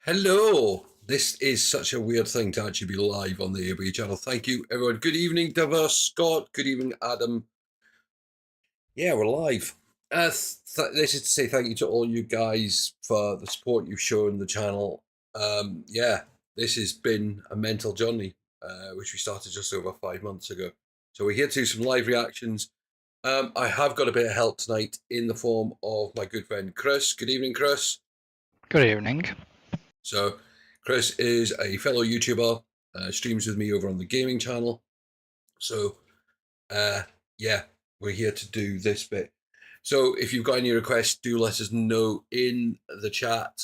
Hello. This is such a weird thing to actually be live on the ABA channel. Thank you, everyone. Good evening, Diverse Scott. Good evening, Adam. Yeah, we're live. This is to say thank you to all you guys for the support you've shown the channel. Yeah, this has been a mental journey, which we started just over 5 months ago. So we're here to do some live reactions. I have got a bit of help tonight in the form of my good friend Chris. Good evening, Chris. Good evening. So Chris is a fellow YouTuber, streams with me over on the gaming channel. So yeah, we're here to do this bit. So if you've got any requests, do let us know in the chat.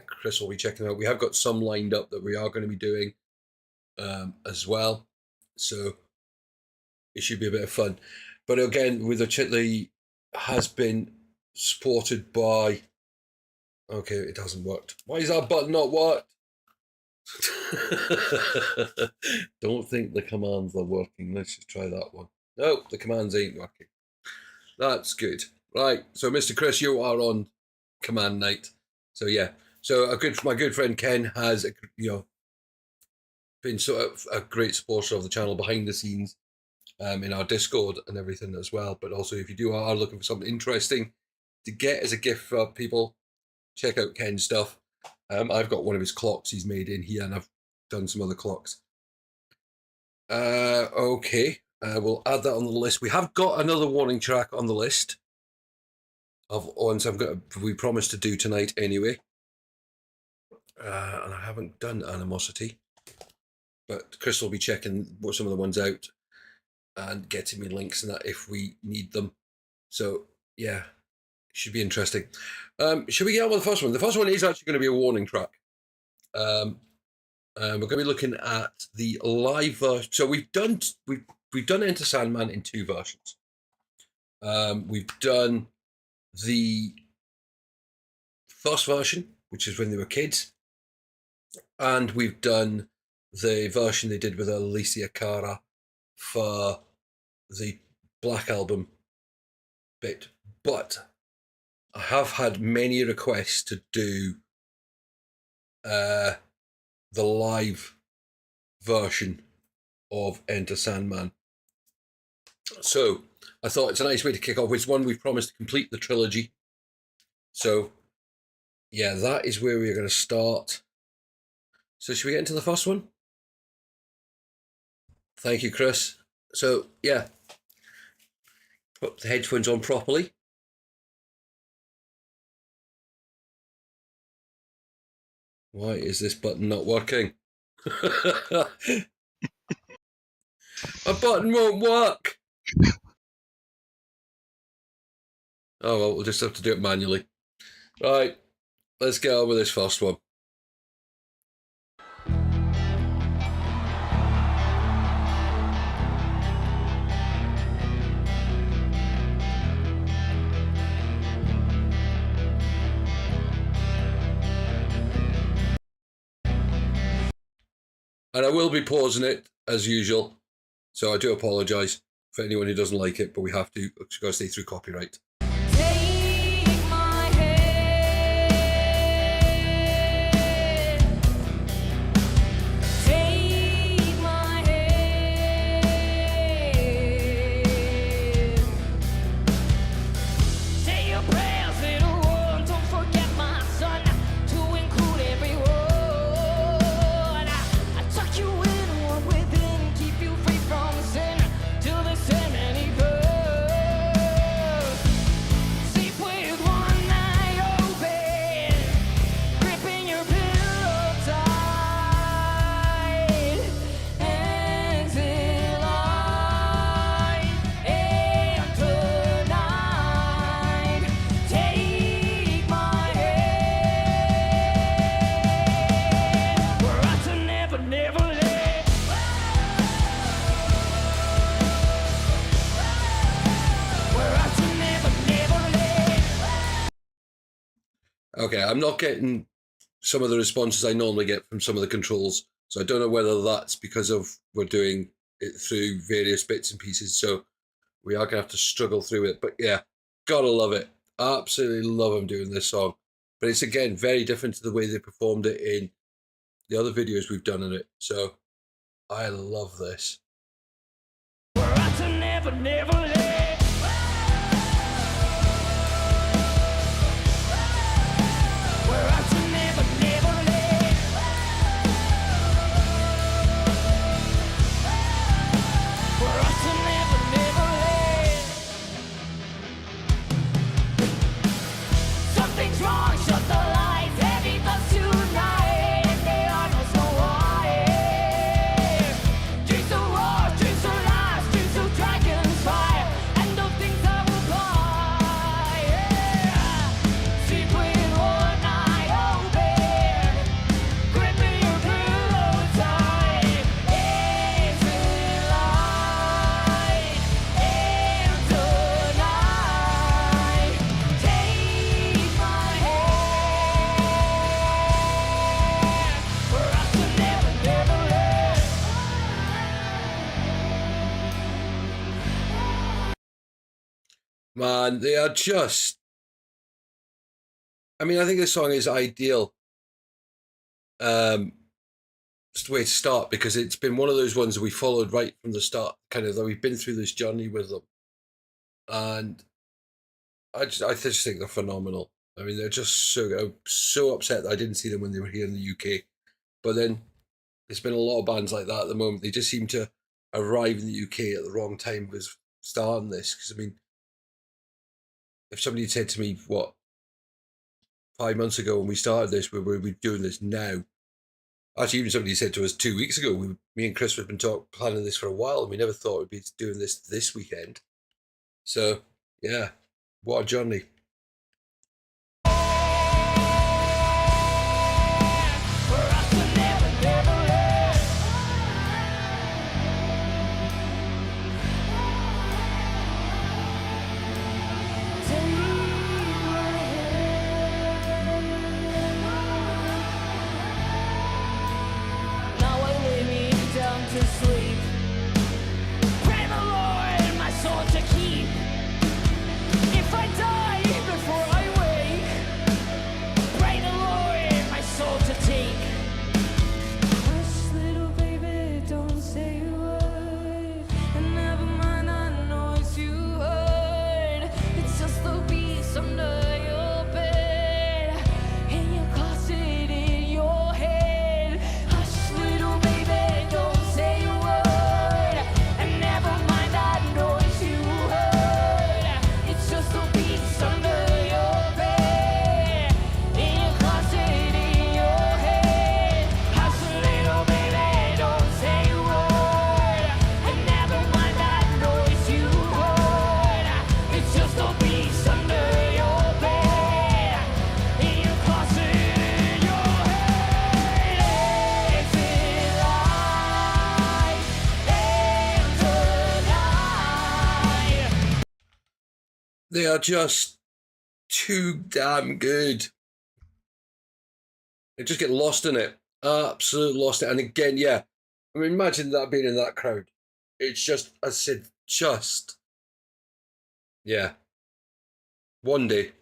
Chris will be checking out. We have got some lined up that we are going to be doing as well. So it should be a bit of fun. But again, with the Chitley has been supported by... Okay, it hasn't worked. Why is that button not worked? Don't think the commands are working. Let's just try that one. No, the commands ain't working. That's good. Right, so Mr. Chris, you are on command night. So yeah, so my good friend Ken has been sort of a great supporter of the channel behind the scenes, in our Discord and everything as well. But also, if you are looking for something interesting to get as a gift for people, check out Ken's stuff. I've got one of his clocks he's made in here, and I've done some other clocks. Okay, we'll add that on the list. We have got another warning track on the list of ones we promised to do tonight anyway. And I haven't done Animosity, but Chris will be checking some of the ones out and getting me links and that if we need them. So yeah, should be interesting. Should we get on with the first one? The first one is actually going to be a warning track. We're going to be looking at the live version. So we've done Enter Sandman in 2 versions. We've done the first version, which is when they were kids, and we've done the version they did with Alicia Cara for the Black Album bit. But I have had many requests to do the live version of Enter Sandman. So I thought it's a nice way to kick off. It's one we've promised to complete the trilogy. So yeah, that is where we're going to start. So should we get into the first one? Thank you, Chris. So yeah, put the headphones on properly. Why is this button not working? A button won't work. Oh well, we'll just have to do it manually. Right, let's get on with this first one. And I will be pausing it as usual, so I do apologise for anyone who doesn't like it, but we have to. It's got to stay through copyright. Okay, I'm not getting some of the responses I normally get from some of the controls, so I don't know whether that's because of we're doing it through various bits and pieces, so we are going to have to struggle through it. But yeah, gotta love it. Absolutely love him doing this song. but it's again very different to the way they performed it in the other videos we've done in it. So I love this. Never, never let. We're out to never, never let. We're out to never, never let. Something's wrong, shut the lights, heavy thoughts tonight, and they are no so wide. Dreams of war, dreams of lies, dreams of dragons fire, and of things I will buy. Yeah. Sleep with one eye open, gripping your pillow tight. It's a light, and tonight, take my hand. We're out to never, never let. Man, they are just, I mean, I think this song is ideal. Just the way to start, because it's been one of those ones that we followed right from the start, kind of, that we've been through this journey with them. And I just think they're phenomenal. I mean, they're just I'm so upset that I didn't see them when they were here in the UK. But then there's been a lot of bands like that at the moment. They just seem to arrive in the UK at the wrong time with starting this. Because, I mean, if somebody had said to me, 5 months ago when we started this, we're doing this now. Actually, even somebody said to us 2 weeks ago, me and Chris have been planning this for a while, and we never thought we'd be doing this weekend. So, yeah, what a journey. We're out to never, never let. Take my hand. Now I lay me down to sleep. Pray the Lord my soul to keep. If I die before I wake, pray the Lord my soul to take. Hush, little baby, don't say a word. And never mind, I know it's you heard. It's just the beast under your bed, in your closet, in your head. Hush, little baby, don't say a word. And never mind, I know it's you heard. It's just the beast under your bed, in your closet, in your head. Hush, little baby, don't say a word. And never mind, I know it's you heard. It's just the beast under your bed, in your closet, in your head. It's in light and tonight. They are just too damn good. They just get lost in it. Absolutely lost it. And again, yeah, I mean, imagine that being in that crowd. It's just, as I said, just, yeah. One day.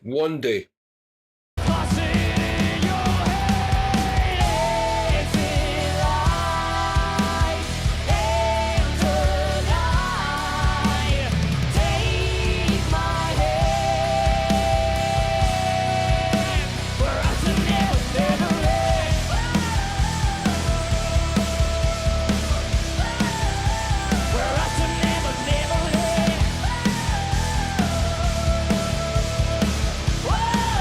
Closet in your head. It's in light and tonight. Take my hand. We're out to never, never let. We're out to never, never let. Whoa!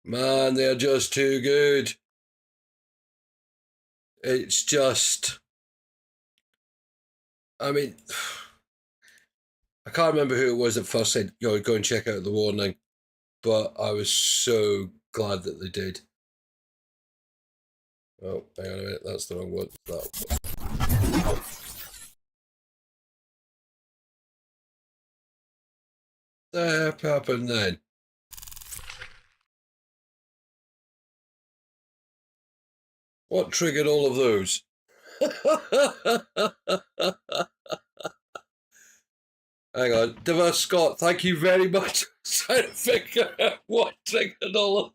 Man, they're just too good. It's just, I mean, I can't remember who it was that first said, go and check out The Warning, but I was so glad that they did. Oh, hang on a minute, that's the wrong one. That happened then. What triggered all of those? Hang on, Diverse Scott, thank you very much. Trying to figure out what triggered all of.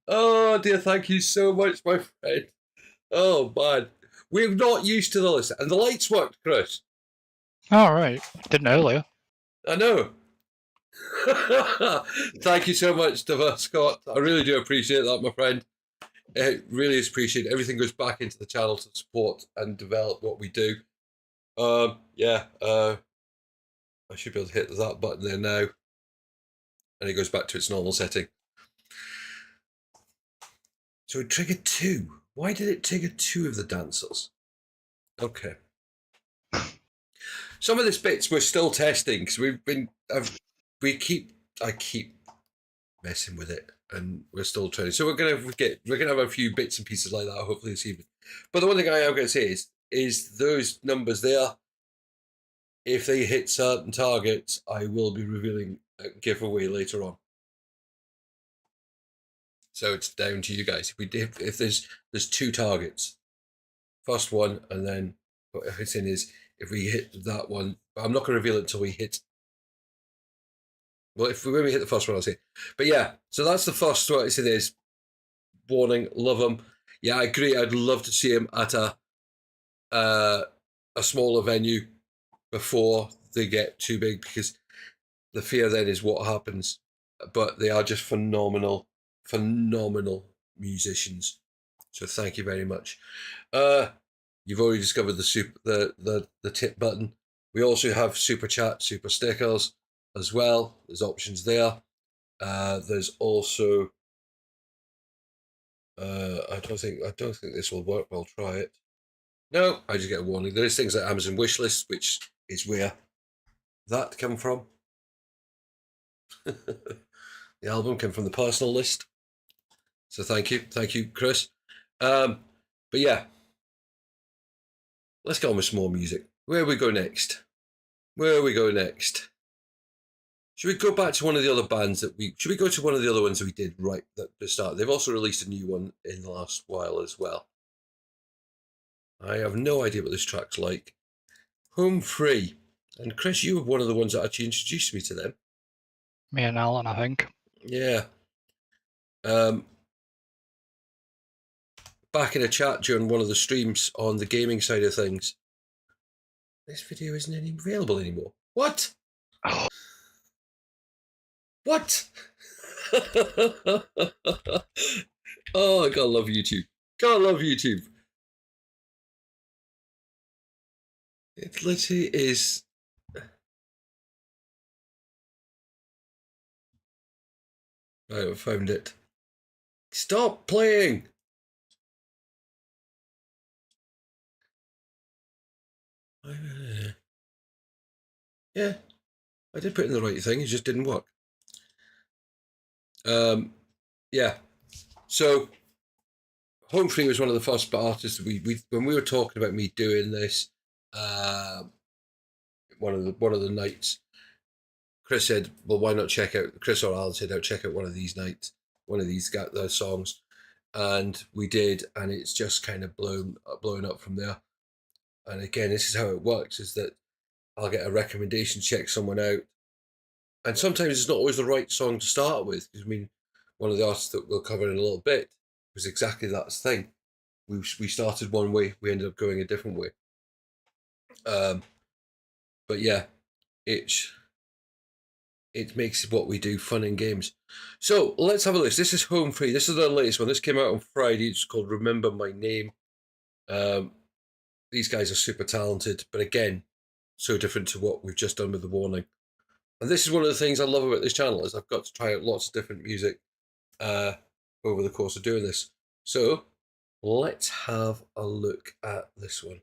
Oh dear, thank you so much, my friend. Oh man, we're not used to this, and the lights worked, Chris. All right, didn't earlier. I know. Thank you so much, Diverse Scott. I really do appreciate that, my friend. It really is appreciated. Everything goes back into the channel to support and develop what we do. I should be able to hit that button there now. And it goes back to its normal setting. So it triggered 2. Why did it trigger 2 of the dancers? Okay. Some of these bits we're still testing because I keep messing with it, and we're still trying. So we're gonna have a few bits and pieces like that hopefully this evening. But the one thing I am going to say is those numbers there. If they hit certain targets, I will be revealing a giveaway later on. So it's down to you guys. If there's 2 targets, first one, and then what it's in is if we hit that one. But I'm not going to reveal it until we hit. Well, when we hit the first one, I'll say. But yeah, so that's the first one. It's in is Warning, love them. Yeah, I agree. I'd love to see him at a smaller venue before they get too big, because the fear then is what happens. But they are just phenomenal musicians. So thank you very much. You've already discovered the tip button. We also have super chat, super stickers as well. There's options there. There's also I don't think this will work. I'll try it. No, I just get a warning. There is things like Amazon wishlist, which is where that came from. The album came from the personal list. So thank you, Chris. But yeah, let's get on with some more music. Where we go next? Should we go back to one of the other bands should we go to one of the other ones that we did right at the start? They've also released a new one in the last while as well. I have no idea what this track's like. Home Free. And Chris, you were one of the ones that actually introduced me to them. Me and Alan, I think. Yeah. Back in a chat during one of the streams on the gaming side of things. This video isn't available anymore. What? Oh. What? Oh, I gotta love YouTube. It literally is. Right, I found it. Stop playing. Yeah, I did put in the right thing. It just didn't work. Yeah. So, Home Free was one of the first artists when we were talking about me doing this. One of the nights, Chris said, "Well, why not check out?" Chris or Alan said, check out one of these nights, one of these songs," and we did, and it's just kind of blown up from there. And again, this is how it works: is that I'll get a recommendation, check someone out, and sometimes it's not always the right song to start with. Because I mean, one of the artists that we'll cover in a little bit was exactly that thing. We started one way, we ended up going a different way. But yeah, it makes what we do fun in games. So let's have a list. This is Home Free. This is the latest one. This came out on Friday. It's called Remember My Name. These guys are super talented, but again, so different to what we've just done with The Warning. And this is one of the things I love about this channel is I've got to try out lots of different music. over the course of doing this. So let's have a look at this one.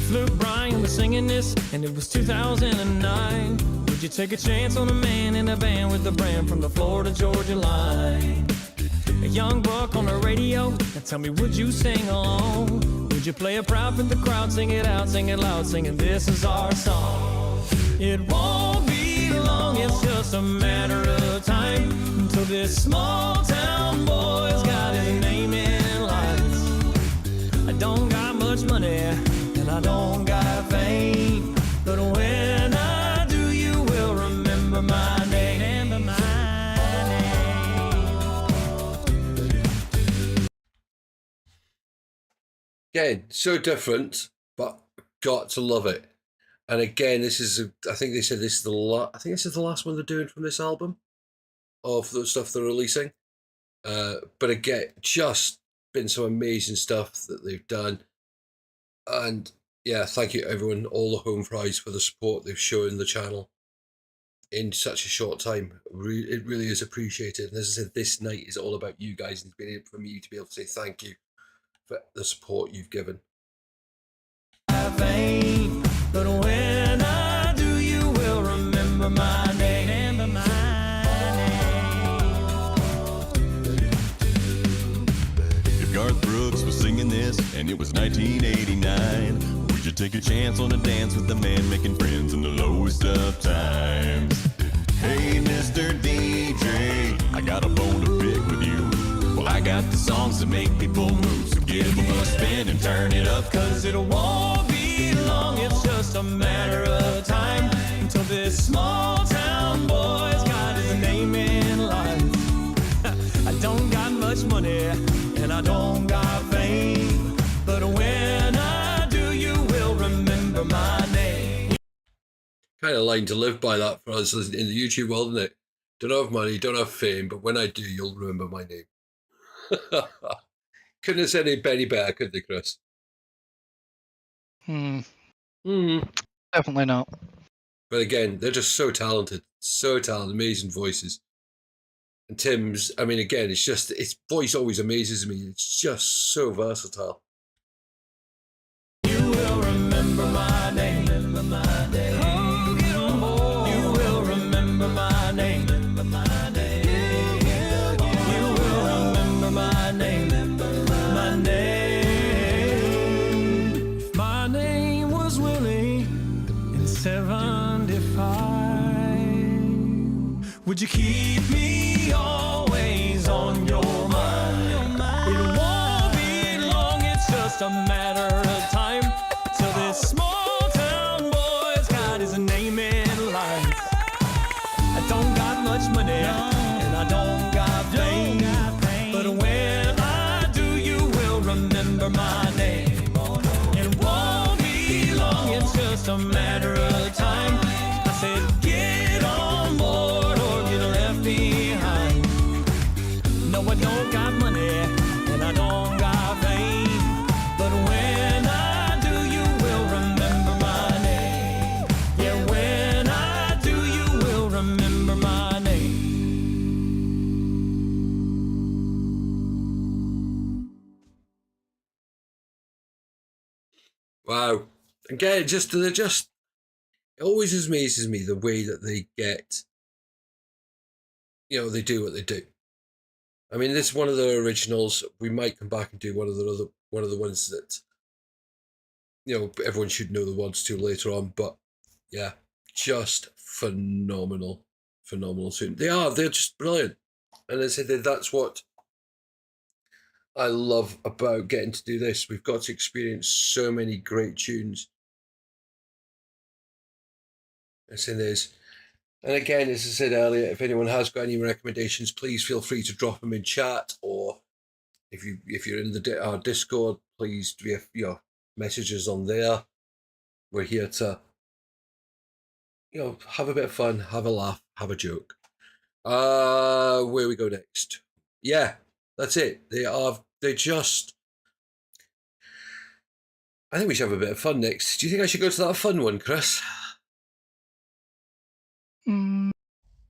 Luke Bryan was singing this, and it was 2009. Would you take a chance on a man in a band with a brand from the Florida Georgia line? A young buck on the radio. Now tell me, would you sing along? Would you play a prop in the crowd, sing it out, sing it loud, singing this is our song? It won't be long, it's just a matter of time until this small town boy's got his name in lights. I don't got much money, and I don't got fame, but when I do, you will remember my name. Again, so different, but got to love it. And again, this is, I think they said this is the last one they're doing from this album, of the stuff they're releasing. But again, just been some amazing stuff that they've done. And yeah, thank you everyone, all the home fries, for the support they've shown the channel in such a short time. It really is appreciated. And as I said, this night is all about you guys, and it's been for me to be able to say thank you for the support you've given. But when I do, you will remember my name. If Garth Brooks was singing this and it was 1989, would you take a chance on a dance with the man making friends in the lowest of times? Hey, Mr. DJ, I got a bone to pick with you. Well, I got the songs that make people move, so give them a spin and turn it up, cause it won't be long, it's just a matter of time until this small town boy's got his name in lights. I don't got much money, and I don't got fame, but when I do, you will remember my name. Kind of line to live by, that for us in the YouTube world, isn't it? Don't have money, don't have fame, but when I do, you'll remember my name. Couldn't have said any better, could they, Chris? Definitely not. But again, they're just so talented, amazing voices. And Tim's, I mean, again, it's just, his voice always amazes me. It's just so versatile. You will remember my name. Oh, get on board. You will remember my name. You will remember my name. My name. If my name was Willie in 75, would you keep me always on your mind? It won't be long, it's just a matter of time till this small town boy's got his name in lights. I don't got much money, and I don't got fame, but when I do, you will remember my name. It won't be long, it's just a matter of time. I said, get on board or get left behind. No, I don't got money, and I don't got fame, but when I do, you will remember my name. Yeah, when I do, you will remember my name. Wow. Again, it always amazes me the way that they get, they do what they do. I mean, this is one of the originals. We might come back and do one of the ones that, everyone should know the words to later on. But yeah, just phenomenal tune. They're just brilliant. And as I said, that's what I love about getting to do this. We've got to experience so many great tunes. And again, as I said earlier, if anyone has got any recommendations, please feel free to drop them in chat, or if you're in our Discord, please do your messages on there. We're here to have a bit of fun, have a laugh, have a joke. Where we go next? Yeah, that's it. I think we should have a bit of fun next. Do you think I should go to that fun one, Chris?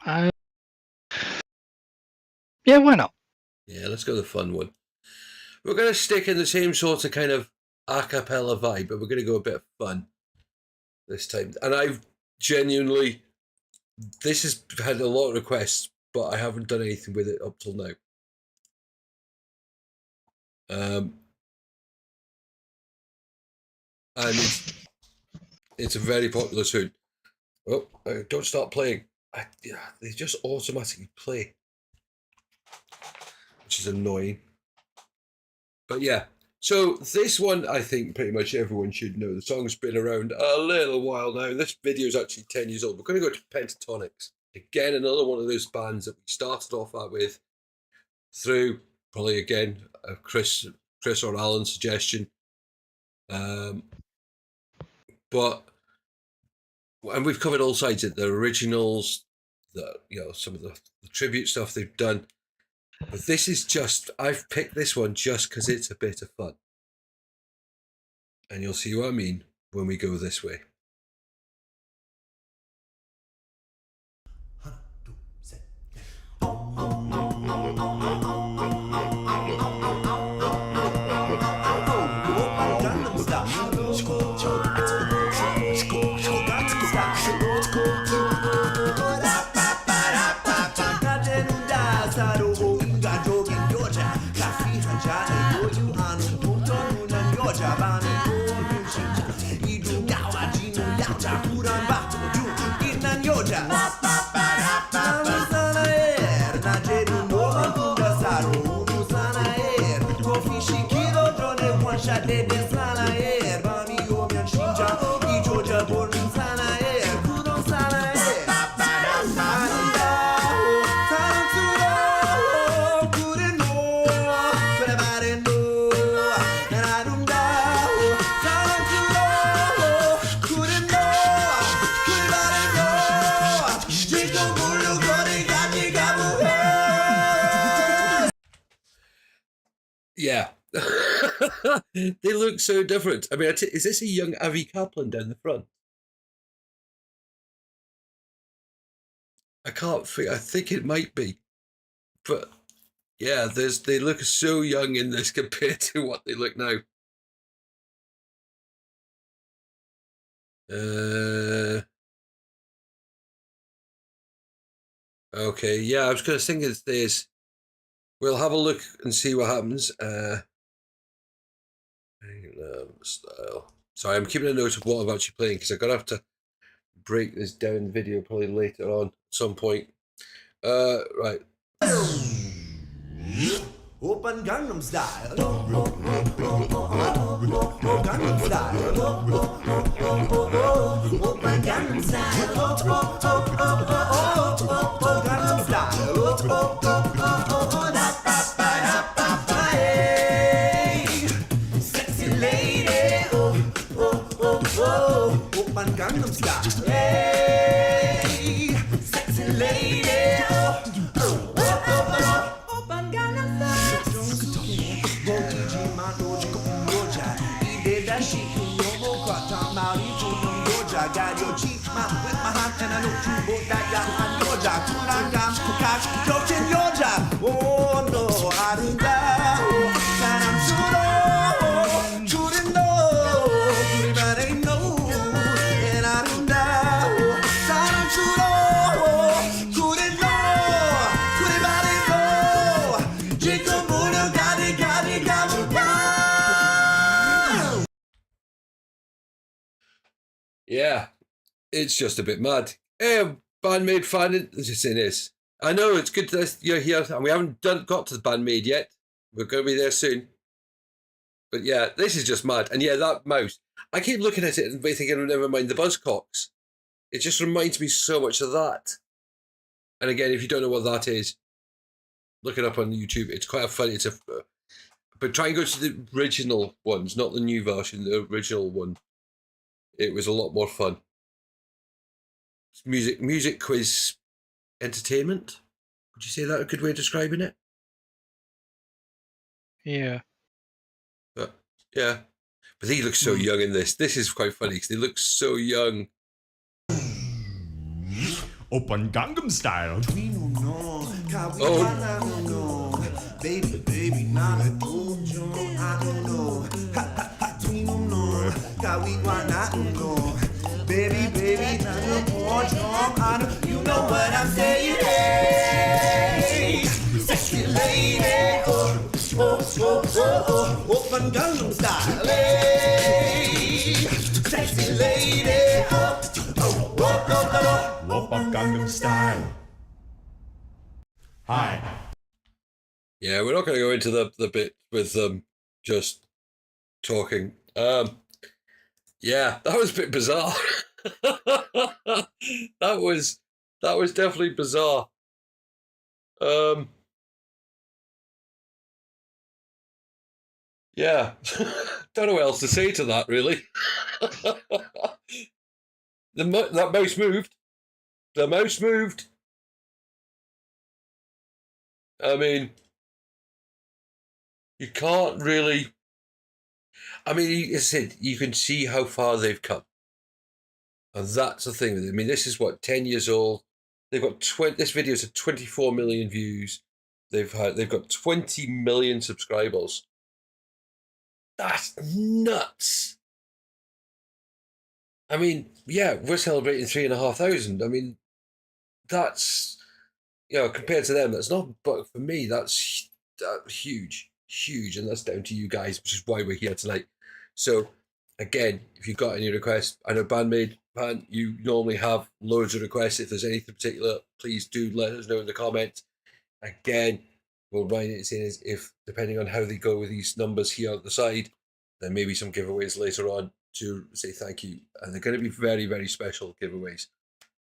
Yeah, why not? Yeah, let's go the fun one. We're going to stick in the same sort of kind of a cappella vibe, but we're going to go a bit of fun this time. And I've genuinely, this has had a lot of requests, but I haven't done anything with it up till now. And it's a very popular tune. Oh, don't start playing. They just automatically play, which is annoying. But yeah, so this one, I think pretty much everyone should know. The song's been around a little while now. This video is actually 10 years old. We're going to go to Pentatonix. Again, another one of those bands that we started off with through probably, again, a Chris or Alan suggestion. And we've covered all sides of the originals, some of the tribute stuff they've done. But this is just, I've picked this one just because it's a bit of fun. And you'll see what I mean when we go this way. Yeah. They look so different. I mean, is this a young Avi Kaplan down the front? I can't figure. I think it might be. But yeah, they look so young in this compared to what they look now. Okay, yeah, I was going to think it's this. We'll have a look and see what happens. Style. Sorry, I'm keeping a note of what I'm actually playing because I'm going to have to break this down video probably later on at some point. Right. Open Gangnam Style. Gangnam Style. Open Gangnam Style. Gangnam Style. Sexy lady. Open Gangnam Style. Sexy lady. Got your cheek, with my hand, and I know you both that I'm your job. Oh no, I didn't know that I'm shooting, no, but ain't no, and I didn't know that I'm shooting, couldn't know, Jacob Muller got it. Yeah, it's just a bit mad. Hey, Band-Maid fan, just saying this. I know it's good that you're here, and we haven't got to the Band-Maid yet. We're going to be there soon. But yeah, this is just mad. And yeah, that mouse. I keep looking at it and thinking, never mind the buzzcocks. It just reminds me so much of that. And again, if you don't know what that is, look it up on YouTube. It's quite funny. But try and go to the original ones, not the new version, the original one. It was a lot more fun. Music quiz entertainment. Would you say that a good way of describing it? Yeah. But yeah. But he looks so young in this. This is quite funny because they look so young. Open Gangnam Style. Oh. Baby, baby, now I don't know. Baby, baby, now you know what I'm saying. Hey, sexy lady, oh, oh, oh, oh, oh, open Gangnam Style. Hey, sexy lady, oh, oh, oh, oh, oh, Open Gangnam Style. Hi. Yeah, we're not going to go into the bit with just talking. Yeah, that was a bit bizarre. that was definitely bizarre. Yeah, don't know what else to say to that, really. That mouse moved. The mouse moved. I mean, you can't really. I mean, as I said, you can see how far they've come. And that's the thing. I mean, this is what, 10 years old. They've got this video's had 24 million views. They've got 20 million subscribers. That's nuts. I mean, yeah, we're celebrating 3,500. I mean, that's, compared to them, that's not, but for me, that's huge, and that's down to you guys, which is why we're here tonight. So, again, if you've got any requests, I know Band-Maid, you normally have loads of requests. If there's anything particular, please do let us know in the comments. Again, we'll write it in as if, depending on how they go with these numbers here at the side, there may be some giveaways later on to say thank you. And they're going to be very, very special giveaways,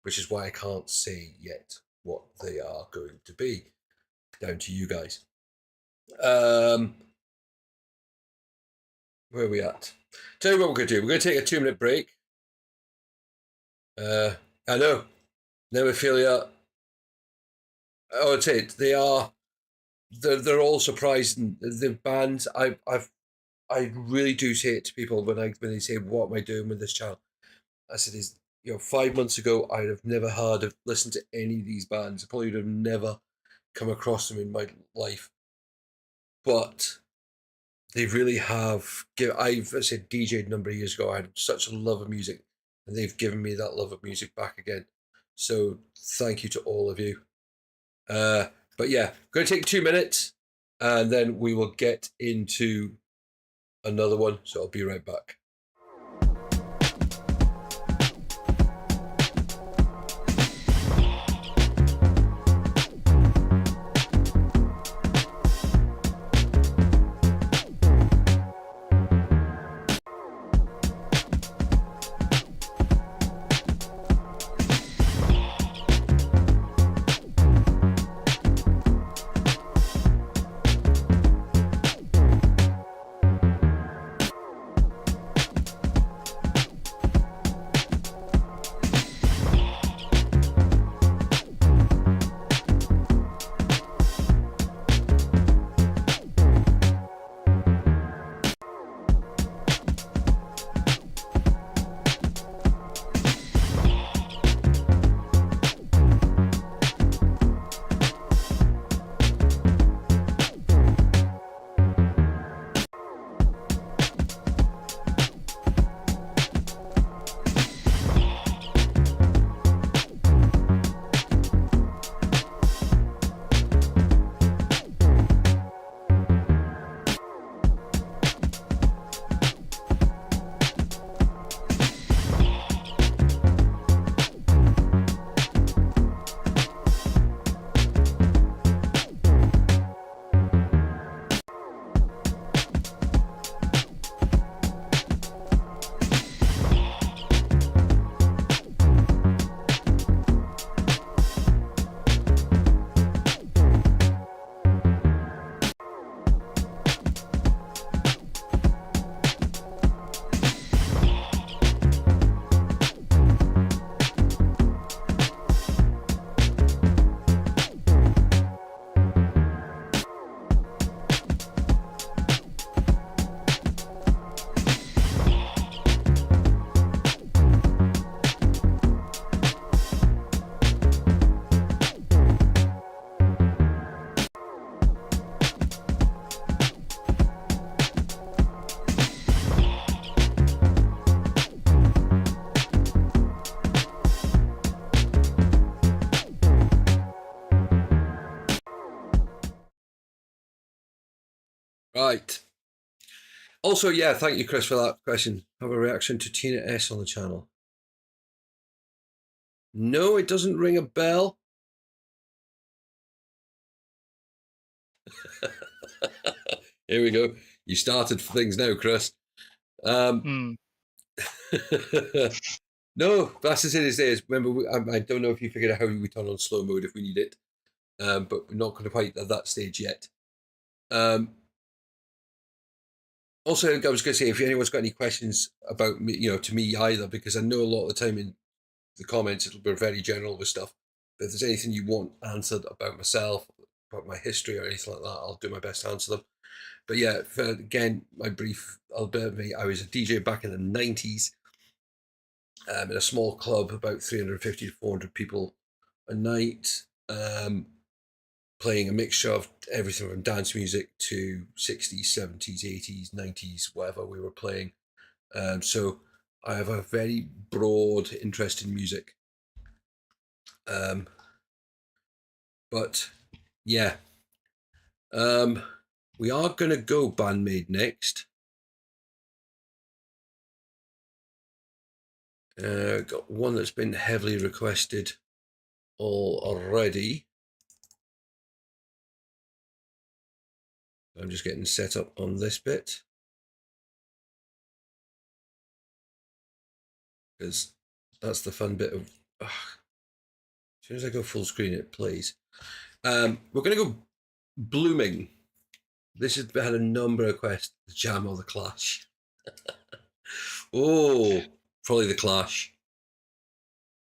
which is why I can't say yet what they are going to be. Down to you guys. Where are we at? Tell you what we're going to do. We're going to take a 2-minute break. I know. Nemophilia. I would say it. They're all surprising. The bands, I really do say it to people when they say, "What am I doing with this channel?" I said, 5 months ago, I'd have never listened to any of these bands. I probably would have never come across them in my life. But they really have. I said DJ'd a number of years ago. I had such a love of music, and they've given me that love of music back again. So thank you to all of you. But yeah, I'm going to take 2 minutes, and then we will get into another one. So I'll be right back. Right. Also, yeah, thank you, Chris, for that question. Have a reaction to Tina S on the channel? No, it doesn't ring a bell. Here we go. You started things now, Chris. Hmm. No, that's as it is. Remember, I don't know if you figured out how we turn on slow mode if we need it, but we're not going to quite at that stage yet. Also, I was going to say, if anyone's got any questions about me, to me either, because I know a lot of the time in the comments it'll be very general with stuff. But if there's anything you want answered about myself, about my history or anything like that, I'll do my best to answer them. But yeah, again, my brief, I was a DJ back in the 90s in a small club, about 350 to 400 people a night, playing a mixture of everything from dance music to 60s, 70s, 80s, 90s, whatever we were playing. So I have a very broad interest in music. But yeah, we are going to go Band-Maid next. Got one that's been heavily requested already. I'm just getting set up on this bit, because that's the fun bit of, as soon as I go full screen it plays. We're going to go Blooming. This has had a number of requests. The Jam or the Clash? Oh, probably the Clash.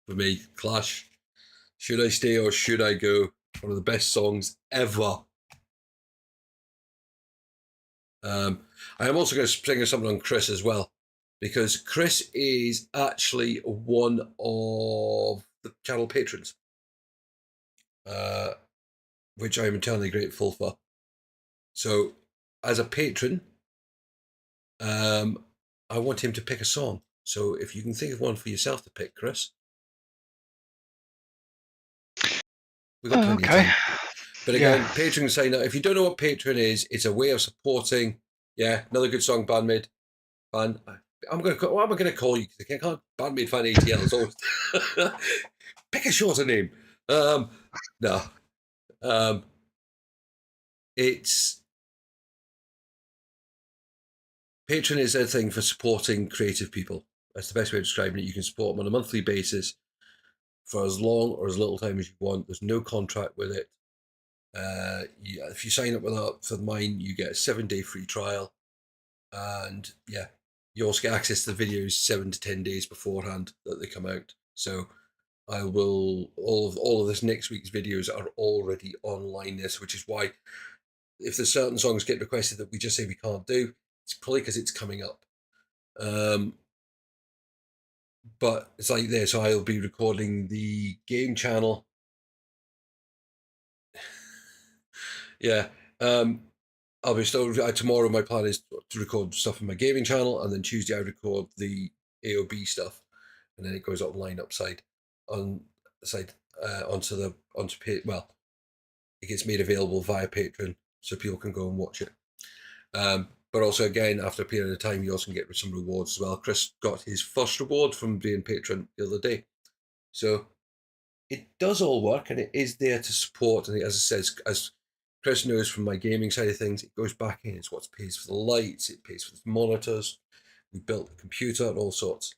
For me, Clash. Should I Stay or Should I Go? One of the best songs ever. I am also going to sing something on Chris as well, because Chris is actually one of the channel patrons, which I am eternally grateful for. So, as a patron, I want him to pick a song. So, if you can think of one for yourself to pick, Chris, we've got plenty of time. But again, Patreon sign up. If you don't know what Patreon is, it's a way of supporting. Yeah, another good song, Band-Maid. What am I going to call you? Because I can't Band-Maid fan ATL. It's always pick a shorter name. No. It's Patreon is a thing for supporting creative people. That's the best way of describing it. You can support them on a monthly basis for as long or as little time as you want. There's no contract with it. If you sign up with that for mine, you get a 7-day free trial, and yeah, you also get access to the videos 7 to 10 days beforehand that they come out. So I will all of this next week's videos are already online. Which is why if there's certain songs get requested that we just say we can't do, it's probably because it's coming up. But it's like this. So I'll be recording the game channel. Yeah, I'll be still tomorrow. My plan is to record stuff in my gaming channel, and then Tuesday I record the AOB stuff, and then it goes online onto well, it gets made available via Patreon, so people can go and watch it. But also, again, after a period of time, you also can get some rewards as well. Chris got his first reward from being patron the other day, so it does all work, and it is there to support. And as I said, as Chris knows from my gaming side of things, it goes back in. It's what pays for the lights, it pays for the monitors. We built the computer and all sorts.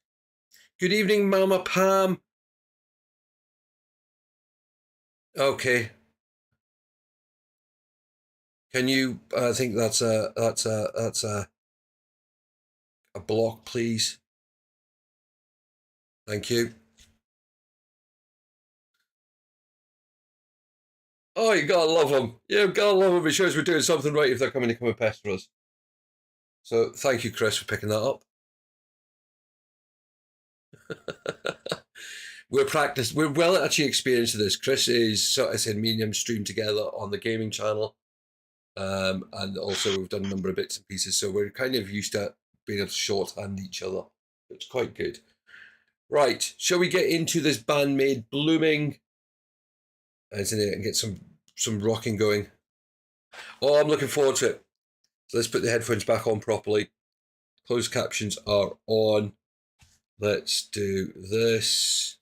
Good evening, Mama Pam. Okay. Can you? I think that's a block, please. Thank you. Oh, you gotta love them. Yeah, gotta love them. It shows we're doing something right if they're coming to come and pester us. So thank you, Chris, for picking that up. We're well actually experienced with this. Chris is, so I said, me and him stream together on the gaming channel. And also we've done a number of bits and pieces. So we're kind of used to being able to shorthand each other. It's quite good. Right, shall we get into this Band-Maid Blooming? And get some rocking going. Oh, I'm looking forward to it. So let's put the headphones back on properly. Closed captions are on. Let's do this.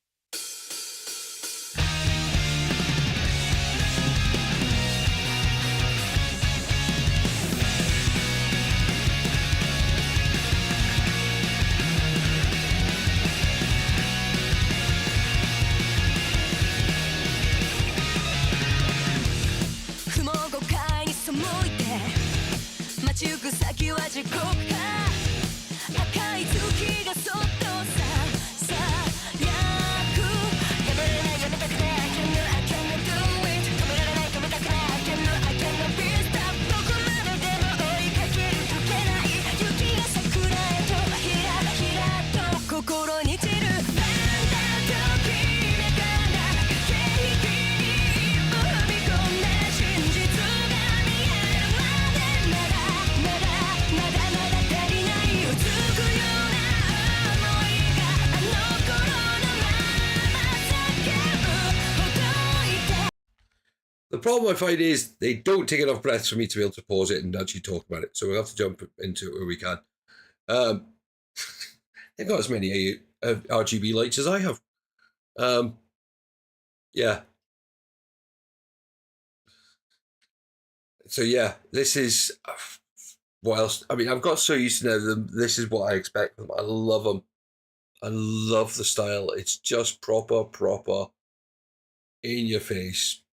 The problem I find is they don't take enough breaths for me to be able to pause it and actually talk about it. So we'll have to jump into it where we can. They've got as many RGB lights as I have. Yeah. So yeah, this is what else? I mean, I've got so used to know them. This is what I expect from them. I love them. I love the style. It's just proper in your face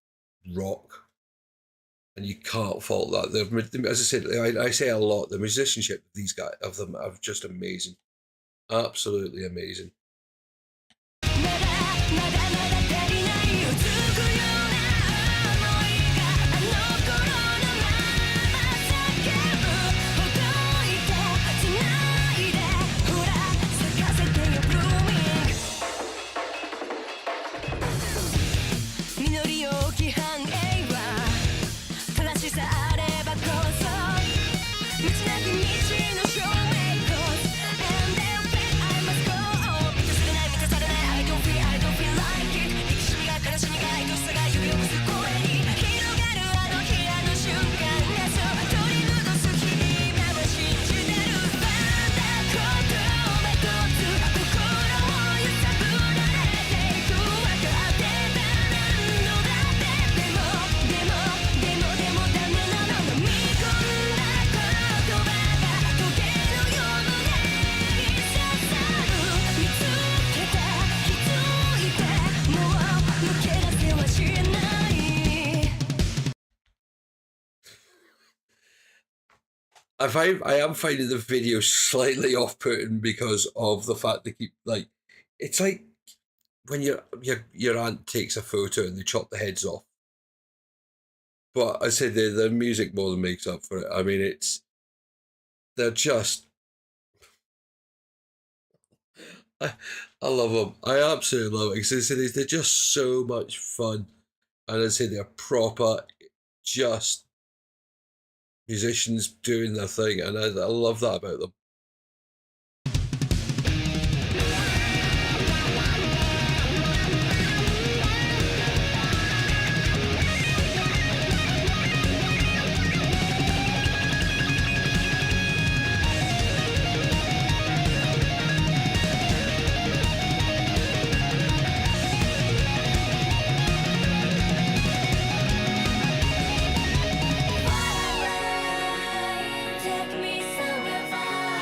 rock, and you can't fault that. As I said, I say a lot. The musicianship of these guys, of them, are just amazing, absolutely amazing. I am finding the video slightly off-putting because of the fact they keep, like, it's like when your aunt takes a photo and they chop the heads off. But I said the music more than makes up for it. I mean, they're just, I love them. I absolutely love it. Because they're just so much fun. And I say they're proper, just musicians doing their thing, and I love that about them. Take me somewhere far.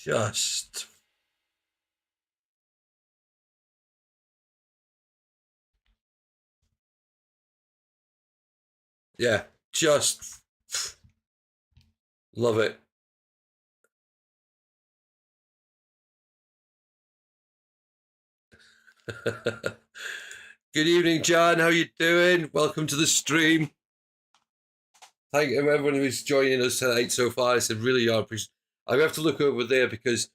just... Yeah, just love it. Good evening, John. How you doing? Welcome to the stream. Thank you everyone who's joining us tonight so far. It's really appreciate. I have to look over there because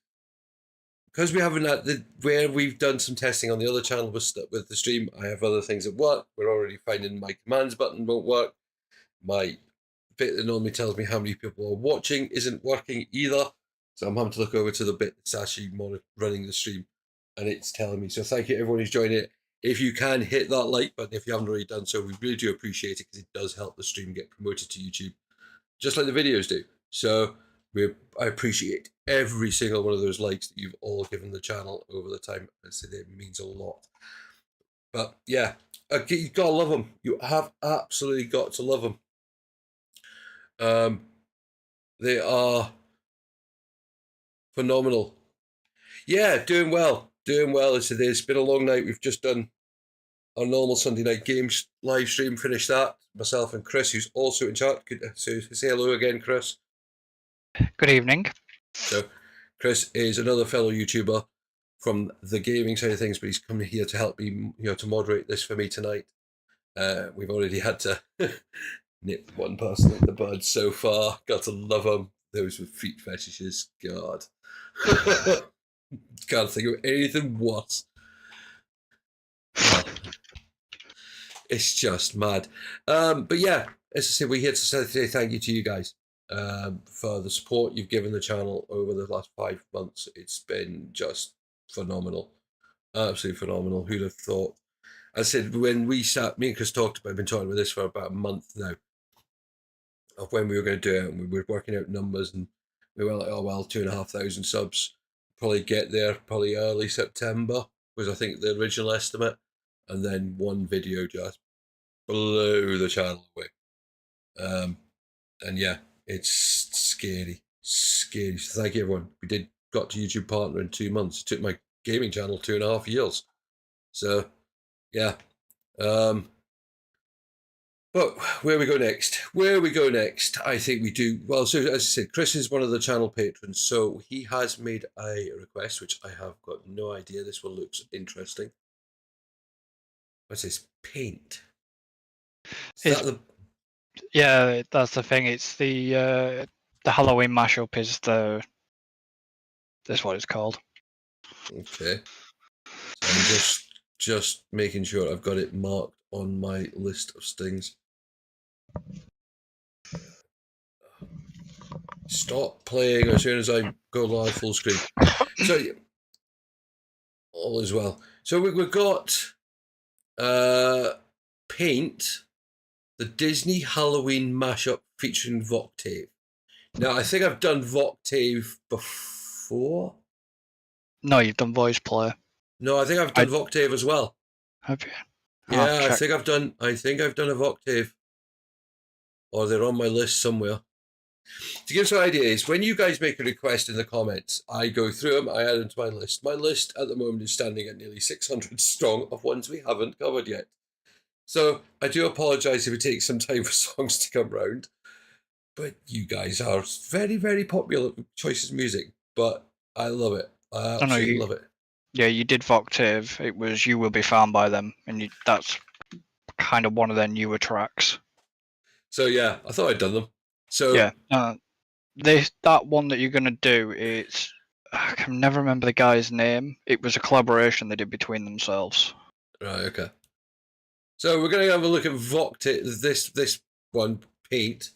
we haven't had where we've done some testing on the other channel with the stream. I have other things at work. We're already finding my commands button won't work. My bit that normally tells me how many people are watching isn't working either. So I'm having to look over to the bit that's actually running the stream, and it's telling me. So thank you everyone who's joined it. If you can hit that like button, if you haven't already done so, we really do appreciate it because it does help the stream get promoted to YouTube, just like the videos do. So I appreciate every single one of those likes that you've all given the channel over the time. I said it means a lot. But yeah, you've got to love them. You have absolutely got to love them. They are phenomenal. Yeah, doing well. Doing well as it is. It's been a long night. We've just done our normal Sunday night games live stream, finished that. Myself and Chris, who's also in chat. So say hello again, Chris. Good evening. So Chris is another fellow YouTuber from the gaming side of things, but he's coming here to help me, to moderate this for me tonight. We've already had to nip one person in the bud so far. Got to love them. Those with feet fetishes. God. Can't think of anything worse. It's just mad. But yeah, as I say, we're here to say thank you to you guys for the support you've given the channel over the last 5 months. It's been just phenomenal. Absolutely phenomenal. Who'd have thought? I said, when we sat, me and Chris talked about, I've been talking about this for about a month now, of when we were going to do it, and we were working out numbers, and we were like, oh well, 2,500 subs. Probably get there probably early September was I think the original estimate, and then one video just blew the channel away. And yeah, it's scary. So thank you everyone. We got to YouTube partner in 2 months. It took my gaming channel 2.5 years. So yeah. But where we go next? I think we do. Well, so as I said, Chris is one of the channel patrons, so he has made a request, which I have got no idea. This one looks interesting. What's this? Paint. Yeah, that's the thing. It's the Halloween mashup is that's what it's called. Okay. So I'm just making sure I've got it marked on my list of things. Stop playing as soon as I go live full screen. So all is well. So we've got Paint, the Disney Halloween mashup featuring Voctave. Now I think I've done Voctave before. No, you've done voice player. No, I think I've done Voctave as well. Have you? Yeah, I think I've done a Voctave. Or they're on my list somewhere. To give some ideas, when you guys make a request in the comments, I go through them, I add them to my list. My list at the moment is standing at nearly 600 strong of ones we haven't covered yet. So I do apologise if it takes some time for songs to come round. But you guys are very, very popular with choices of music. But I love it. I absolutely love it. Yeah, you did Voctave. It was You Will Be Found by Them, and that's kind of one of their newer tracks. So yeah, I thought I'd done them. So yeah, that one that you're gonna do, I can never remember the guy's name. It was a collaboration they did between themselves. Right. Okay. So we're gonna have a look at Voctave. This one, Paint.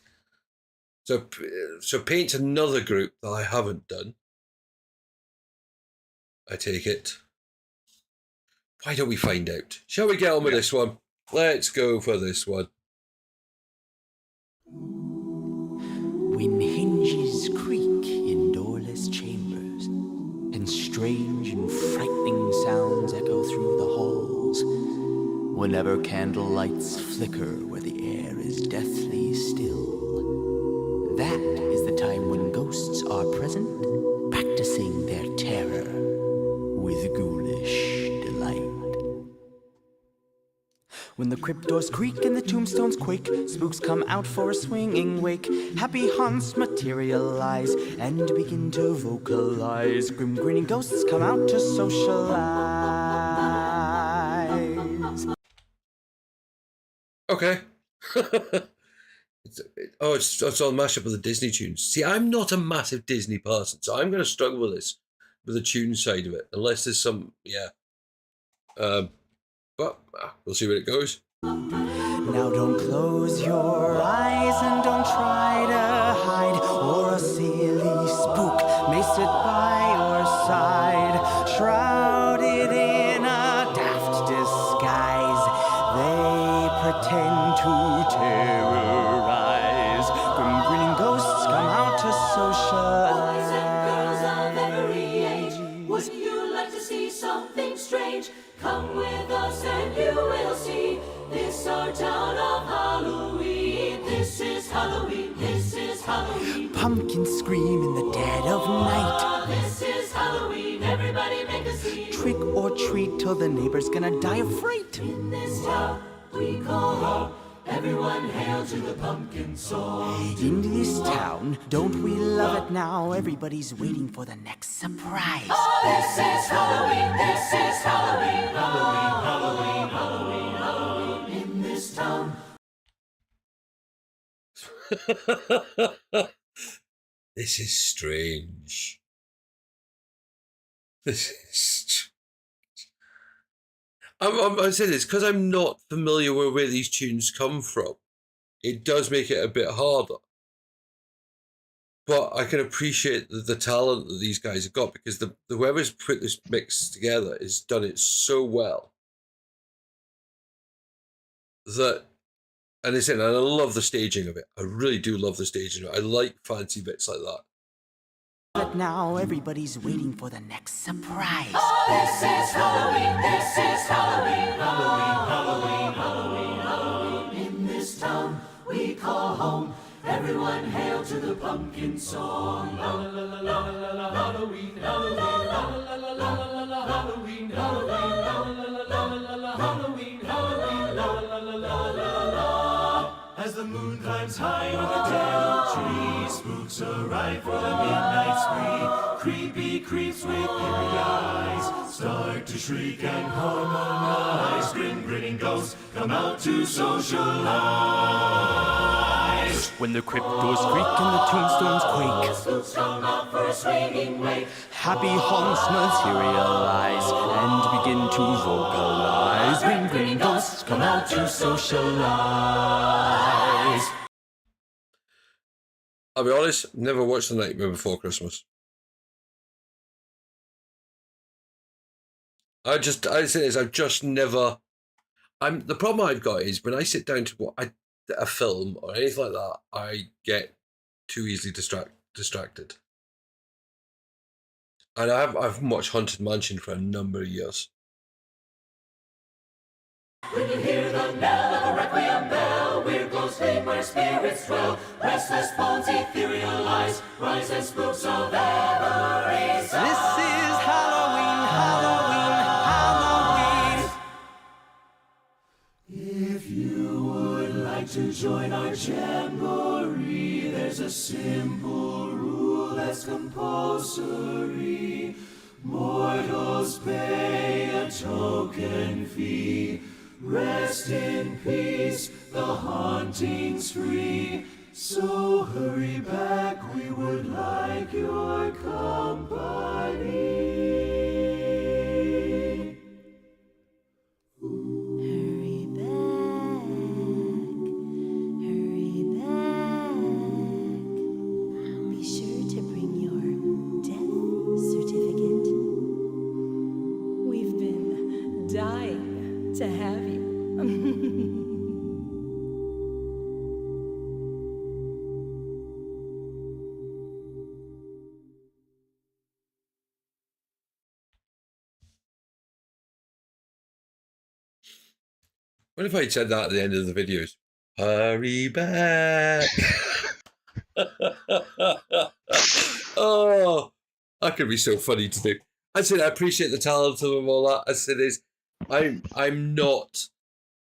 So Paint's another group that I haven't done. I take it. Why don't we find out? Shall we get on with this one? Let's go for this one. When hinges creak in doorless chambers, and strange and frightening sounds echo through the halls, whenever candle lights flicker where the air is deathly still, that is the time when ghosts are present, practicing the crypt doors creak and the tombstones quake, spooks come out for a swinging wake. Happy haunts materialize and begin to vocalize. Grim grinning ghosts come out to socialize. Okay. It's all mashup of the Disney tunes. See, I'm not a massive Disney person, so I'm going to struggle with this, with the tune side of it, unless there's some, but we'll see where it goes. Now don't close your eyes and don't try to hide, or a silly spook may sit by your side, shrouded in a daft disguise. They pretend to terrorize. Grim grinning ghosts come out to socialize. Boys and girls of every age, would you like to see something strange? Come with us and you will see. This our town of Halloween. This is Halloween. This is Halloween. Pumpkins scream in the dead of night. This is Halloween. Everybody make a scene. Trick or treat till the neighbor's gonna die of fright. In this town we call home. Everyone hail to the pumpkin song. In this town, don't we love it now? Everybody's waiting for the next surprise. This is Halloween. This is Halloween. Halloween, Halloween, Halloween, Halloween. In this town. This is strange. This is. I'm saying this because I'm not familiar with where these tunes come from. It does make it a bit harder. But I can appreciate the talent that these guys have got, because the whoever's put this mix together has done it so well that, and I love the staging of it. I really do love the staging of it. I like fancy bits like that. But now everybody's waiting for the next surprise. This is Halloween. This is Halloween. Halloween, Halloween, Halloween, Halloween. In this town we call home. Everyone hail to the pumpkin song. La la la la la la Halloween, Halloween, la la la la la la Halloween, Halloween, la la la la la Halloween, Halloween, la la la la la. As the moon climbs high over the dead tree, spooks arrive for the midnight spree. Creepy creeps with eerie eyes start to shriek and harmonize. Grim grinning ghosts come out to socialize. When the crypt doors creak and the tombstones quake, Spooks come out for a swinging wake. happy haunts materialize and begin to vocalize. Grim grinning ghosts come out to socialize. I'll be honest, never watched The Nightmare Before Christmas. I say this, I've just never. The problem I've got is when I sit down to watch a film or anything like that, I get too easily distracted. And I've watched Haunted Mansion for a number of years. When you hear the knell of a requiem bell, weird ghosts scream where spirits dwell. Restless bones etherealize, rise and spooks of every This is Halloween, Halloween, Halloween. If you would like to join our jamboree, there's a simple rule that's compulsory. Mortals pay a token fee. Rest in peace, the haunting's free. So hurry back, we would like your company. Hurry back, hurry back. Be sure to bring your death certificate. We've been dying to have you. What if I'd said that at the end of the videos? Hurry back. Oh, that could be so funny to do. I said I appreciate the talent of them, all that. I said I'm not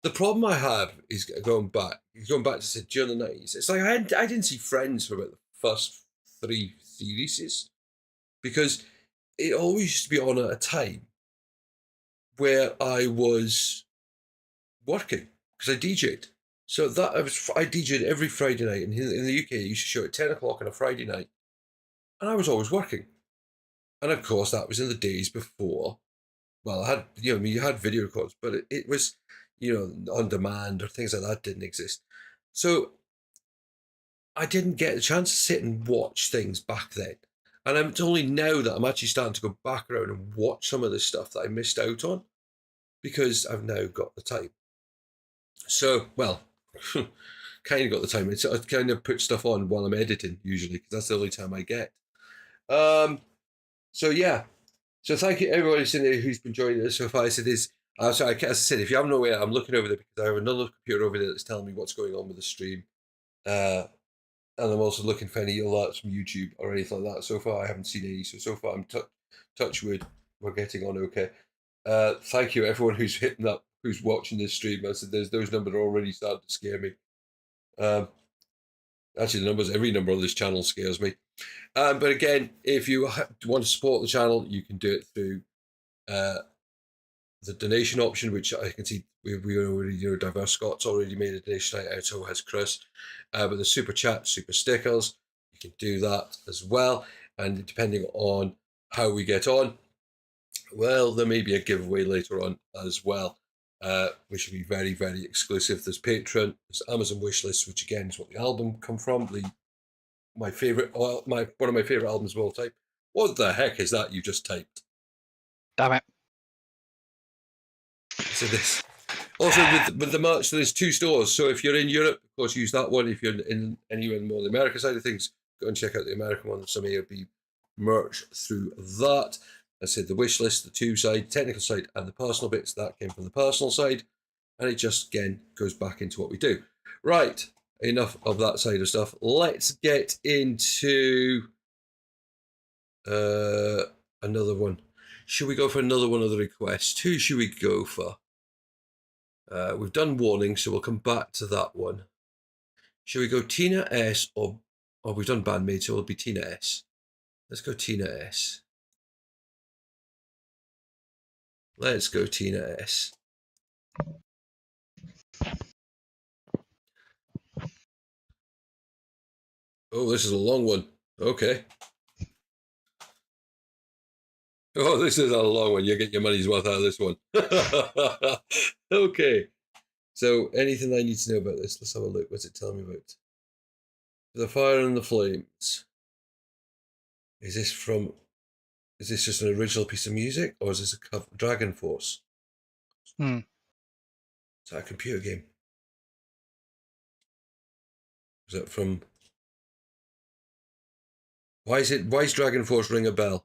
The problem I have is going back to say during the 90s. It's like I didn't see Friends for about the first 3 series because it always used to be on at a time where I was working because I DJ'd. So I DJ'd every Friday night, and in the UK, it used to show at 10 o'clock on a Friday night, and I was always working. And of course, that was in the days before. Well, I had you had video records, but it was on demand or things like that didn't exist. So I didn't get a chance to sit and watch things back then. And it's only now that I'm actually starting to go back around and watch some of the stuff that I missed out on because I've now got the time. So, well, kind of got the time. I kind of put stuff on while I'm editing usually because that's the only time I get. So yeah. So thank you everybody who's been joining us so far. As I said, if you haven't aware, I'm looking over there because I have another computer over there that's telling me what's going on with the stream. And I'm also looking for any alerts from YouTube or anything like that. So far, I haven't seen any. So far, I'm touch wood. We're getting on okay. Thank you, everyone who's hitting up, who's watching this stream. I said, those numbers are already starting to scare me. Actually, every number on this channel scares me. But again, if you want to support the channel, you can do it through the donation option, which I can see we already, Diverse Scott's already made a donation out, so has Chris. But the super chat, super stickers, you can do that as well. And depending on how we get on, well, there may be a giveaway later on as well, which will be very, very exclusive. There's Patreon, there's Amazon wishlist, which again is what the album come from. One of my favorite albums of all time. What the heck is that you just typed? Damn it. So this also with the merch, there's 2 stores. So if you're in Europe, of course, use that one. If you're in anywhere more the American side of things, go and check out the American one. Some of you will be merch through that. I said the wish list, the 2 side, technical side, and the personal bits that came from the personal side, and it just again goes back into what we do. Right, enough of that side of stuff. Let's get into another one. Should we go for another one of the requests? Who should we go for? We've done Warning, so we'll come back to that one. Should we go Tina S or we've done Band-Maid, so it'll be Tina S. Let's go Tina S. Let's go Tina S. Oh, this is a long one. Okay. Oh, this is a long one. You get your money's worth out of this one. Okay. So, anything I need to know about this? Let's have a look. What's it telling me about? The Fire and the Flames. Is this just an original piece of music, or is this a cover? Dragon Force? Is that a computer game? Is that from? Why is Dragon Force ring a bell?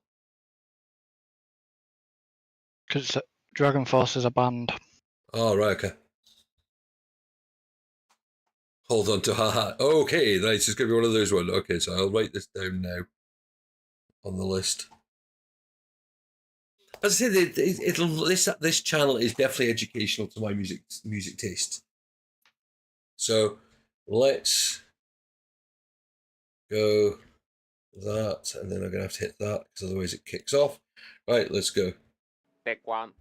Because Dragon Force is a band. Oh, right, okay. Hold on to haha. Okay, right, it's going to be one of those ones. Okay, so I'll write this down now on the list. As I said, this channel is definitely educational to my music taste. So let's go that, and then I'm going to have to hit that because otherwise it kicks off. Right, let's go. Take one.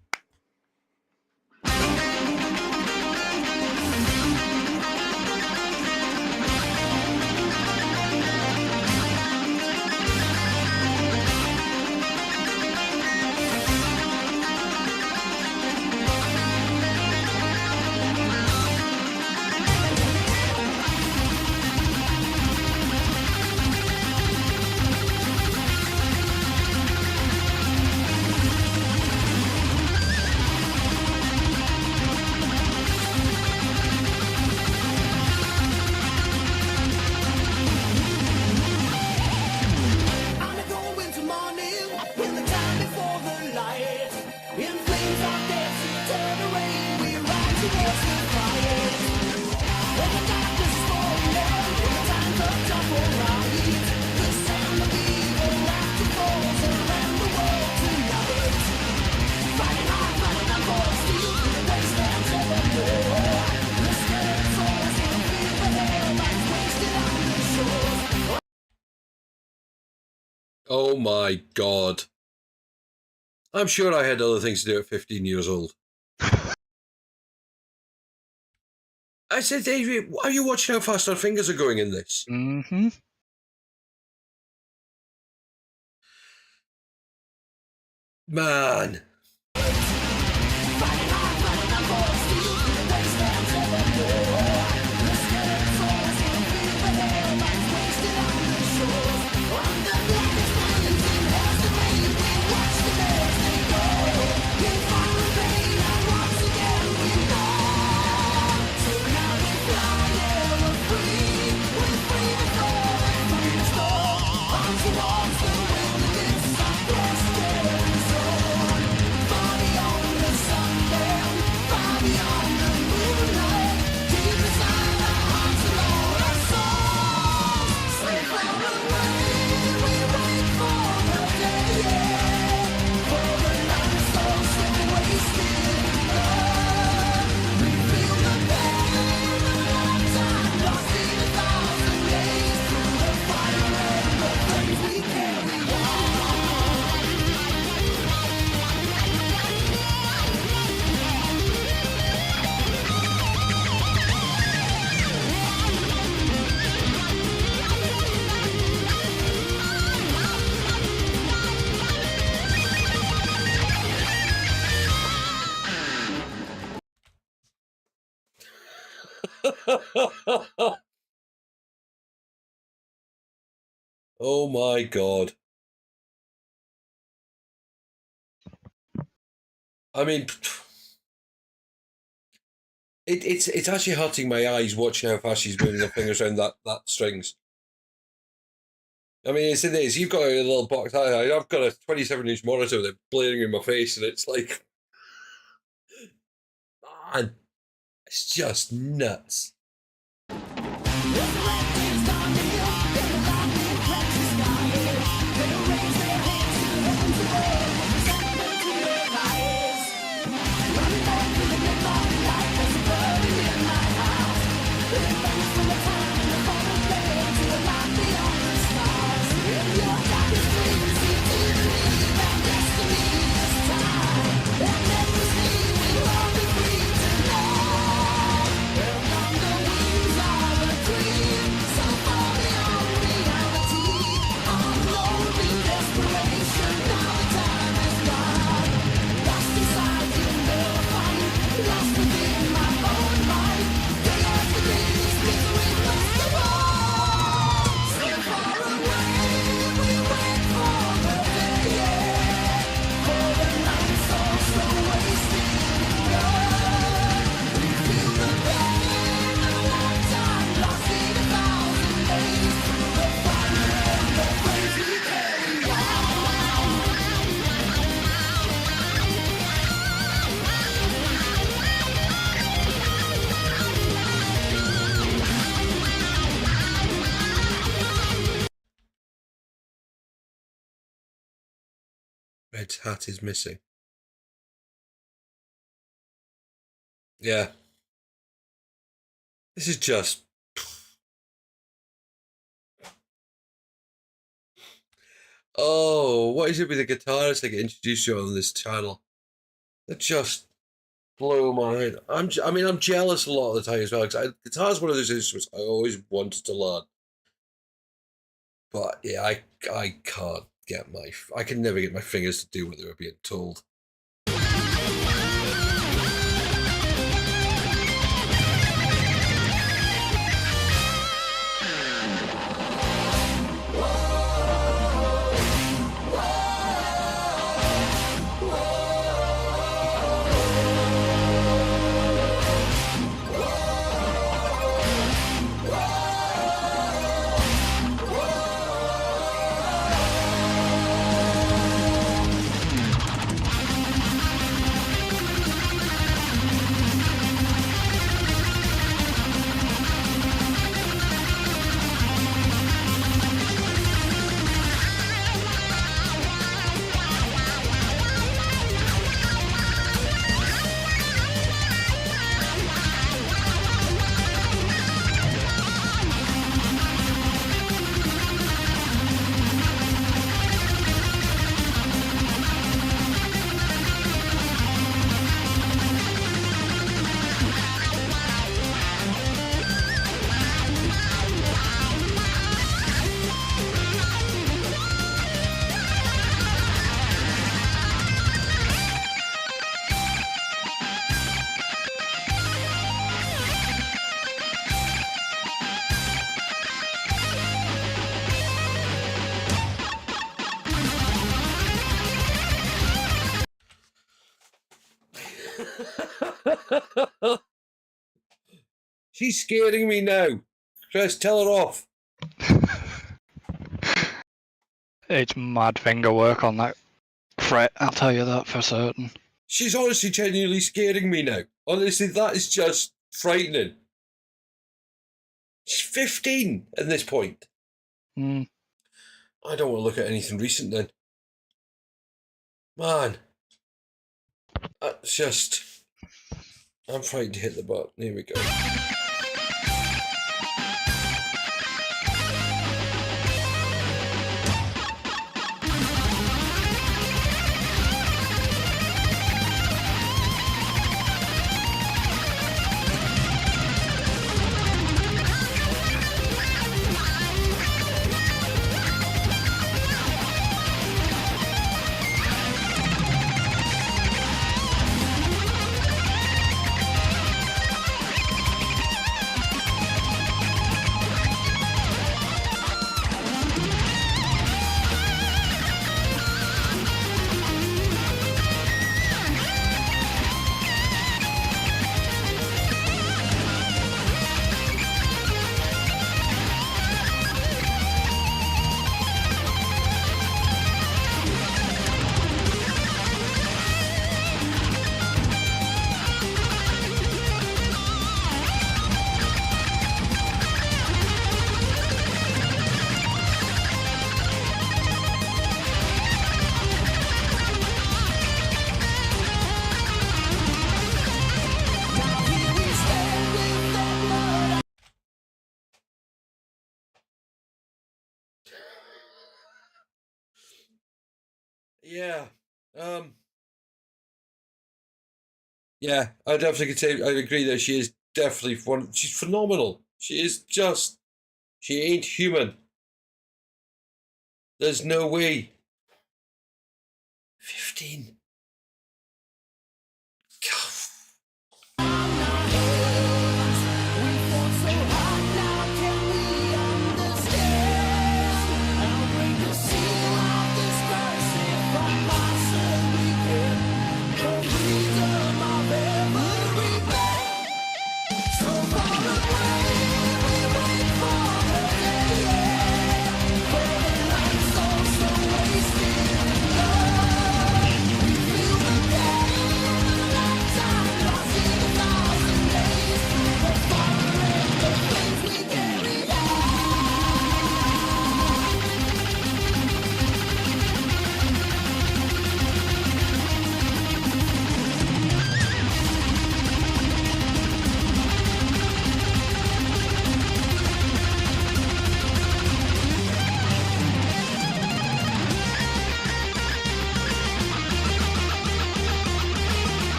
Oh my God. I'm sure I had other things to do at 15 years old. I said, Adrian, are you watching how fast our fingers are going in this? Mm-hmm. Man. Oh my God. I mean, it's actually hurting my eyes watching how fast she's moving her fingers around that strings. I mean, it is. You've got a little box. I've got a 27-inch monitor with it blaring in my face, and it's like, man, it's just nuts. Red's hat is missing. Yeah. This is just... Oh, what is it with the guitarists I get introduced to on this channel? They just blow my head. I'm jealous a lot of the time as well, because guitar's one of those instruments I always wanted to learn. But yeah, I can't get I can never get my fingers to do what they were being told. She's scaring me now. Chris, tell her off. It's mad finger work on that fret, I'll tell you that for certain. She's honestly genuinely scaring me now. Honestly, that is just frightening. She's 15 at this point. Mm. I don't want to look at anything recent then. Man. That's just... I'm frightened to hit the button. Here we go. Yeah. Yeah, I definitely could say I agree that she is definitely one. She's phenomenal. She is just. She ain't human. There's no way. 15.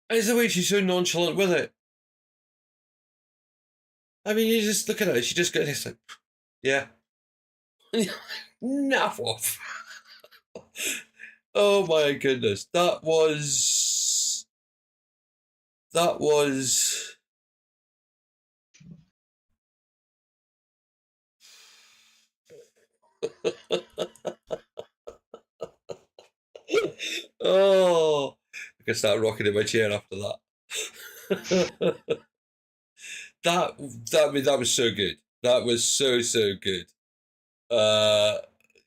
It's the way she's so nonchalant with it. I mean, you just look at her, she just got this like, yeah. Naff off. Oh my goodness. That was. Oh. I can start rocking in my chair after that. that was so good. That was so good.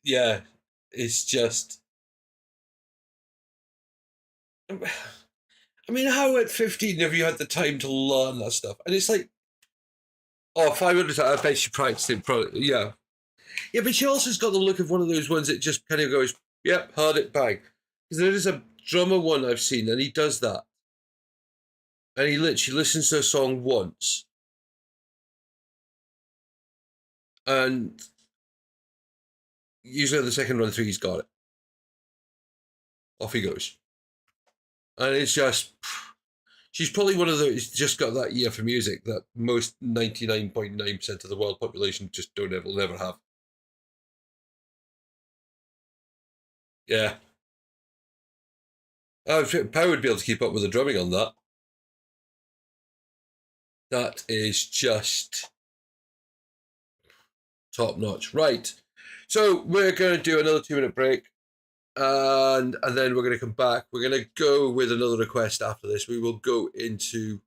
Yeah, it's just. I mean, how at 15 have you had the time to learn that stuff? And it's like, 500. I bet she practiced it. Probably, yeah, yeah. But she also's got the look of one of those ones that just kind of goes, "Yep, heard it, bang." Because there is a drummer one I've seen, and he does that. And he literally listens to a song once. And usually the second run through, he's got it. Off he goes. And it's just... She's probably one of those just got that ear for music that most 99.9% of the world population just will never have. Yeah. Power would be able to keep up with the drumming on that. That is just top notch. Right. So we're going to do another 2-minute break. And then we're going to come back. We're going to go with another request after this. We will go into,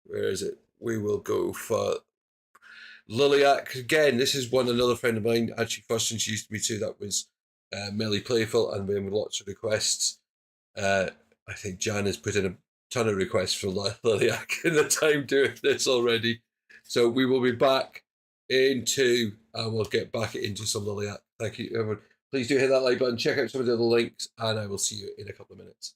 where is it? We will go for Liliac. Again, this is another friend of mine actually first introduced me to. That was Melly Playful, and with lots of requests. I think Jan has put in a ton of requests for Liliac in the time doing this already. So we will be back in 2, and we'll get back into some Liliac. Thank you, everyone. Please do hit that like button, check out some of the other links, and I will see you in a couple of minutes.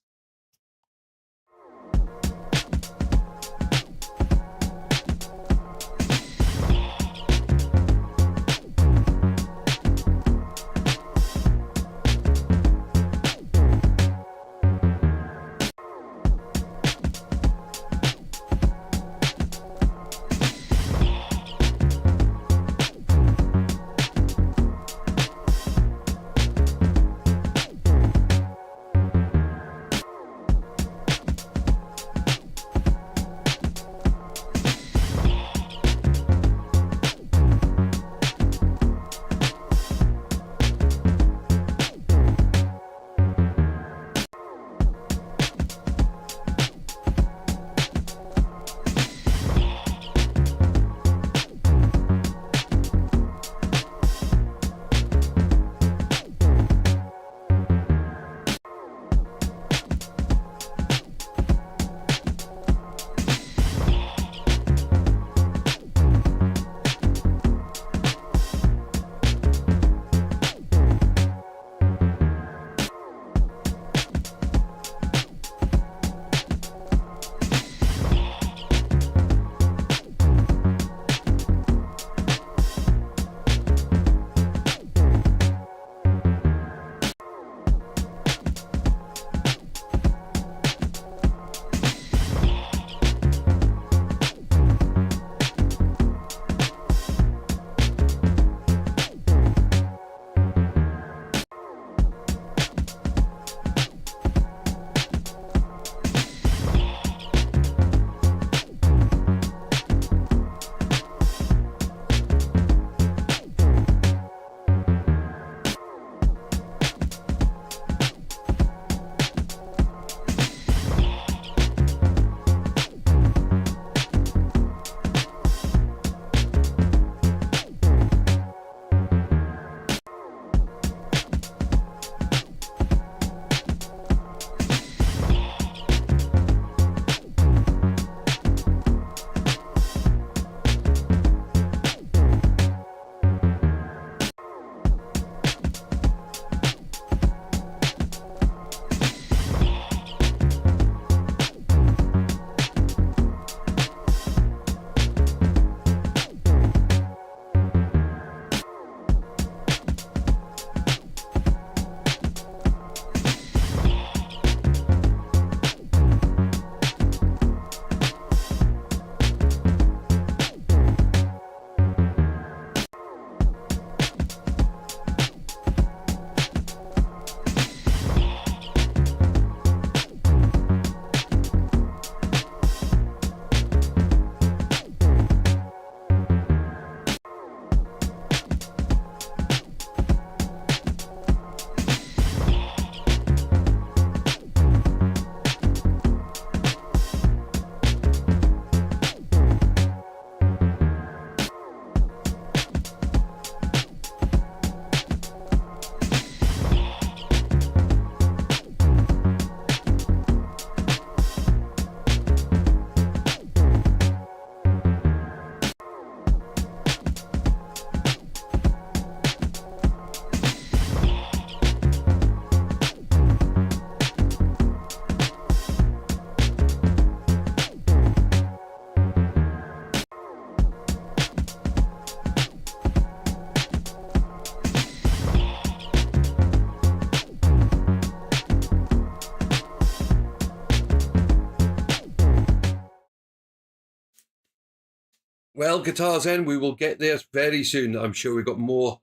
Well, Guitars End, we will get there very soon. I'm sure we've got more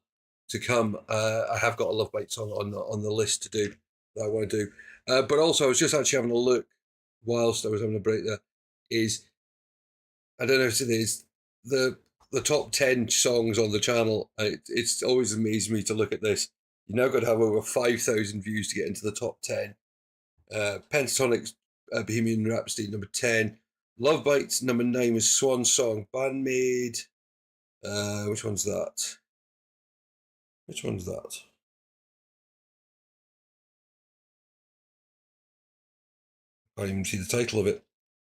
to come. I have got a Lovebite song on the list to do that I want to do. But also, I was just actually having a look whilst I was having a break there. I don't know if it is the top 10 songs on the channel. It's always amazed me to look at this. You now got to have over 5,000 views to get into the top 10. Pentatonix, Bohemian Rhapsody, number 10. Lovebites, number 9 was Swan Song. Band-Maid, which one's that? I can't even see the title of it.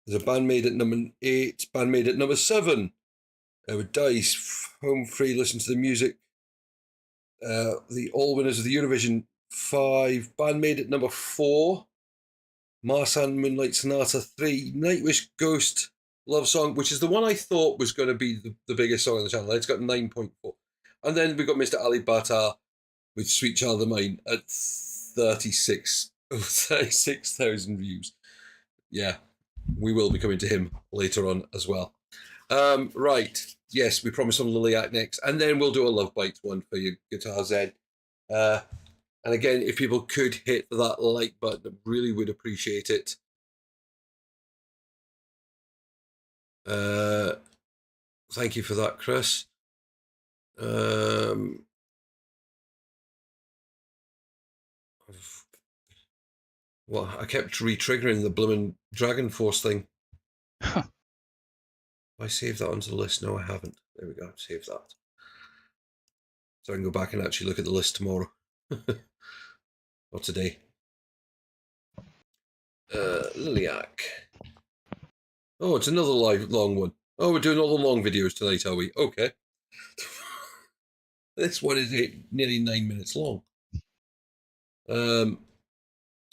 There's a Band-Maid at number 8, Band-Maid at number 7. With Dice, Home Free, Listen to the Music. The All Winners of the Eurovision 5. Band-Maid at number 4. Marsan Moonlight Sonata 3. Nightwish Ghost Love Song, which is the one I thought was going to be the biggest song on the channel. It's got 9.4. And then we got Mr. Alip Ba Ta with Sweet Child of Mine at 36,000 views. Yeah, we will be coming to him later on as well. Right, yes, we promised on Liliac next, and then we'll do a Lovebites one for your Guitar Zen. And again, if people could hit that like button, I really would appreciate it. Thank you for that, Chris. Well, I kept re-triggering the blooming Dragon Force thing. I saved that onto the list? No, I haven't. There we go. Save that. So I can go back and actually look at the list tomorrow. Or today. Liliac. Oh, it's another long one. Oh, we're doing all the long videos tonight, are we? Okay. This one is nearly 9 minutes long.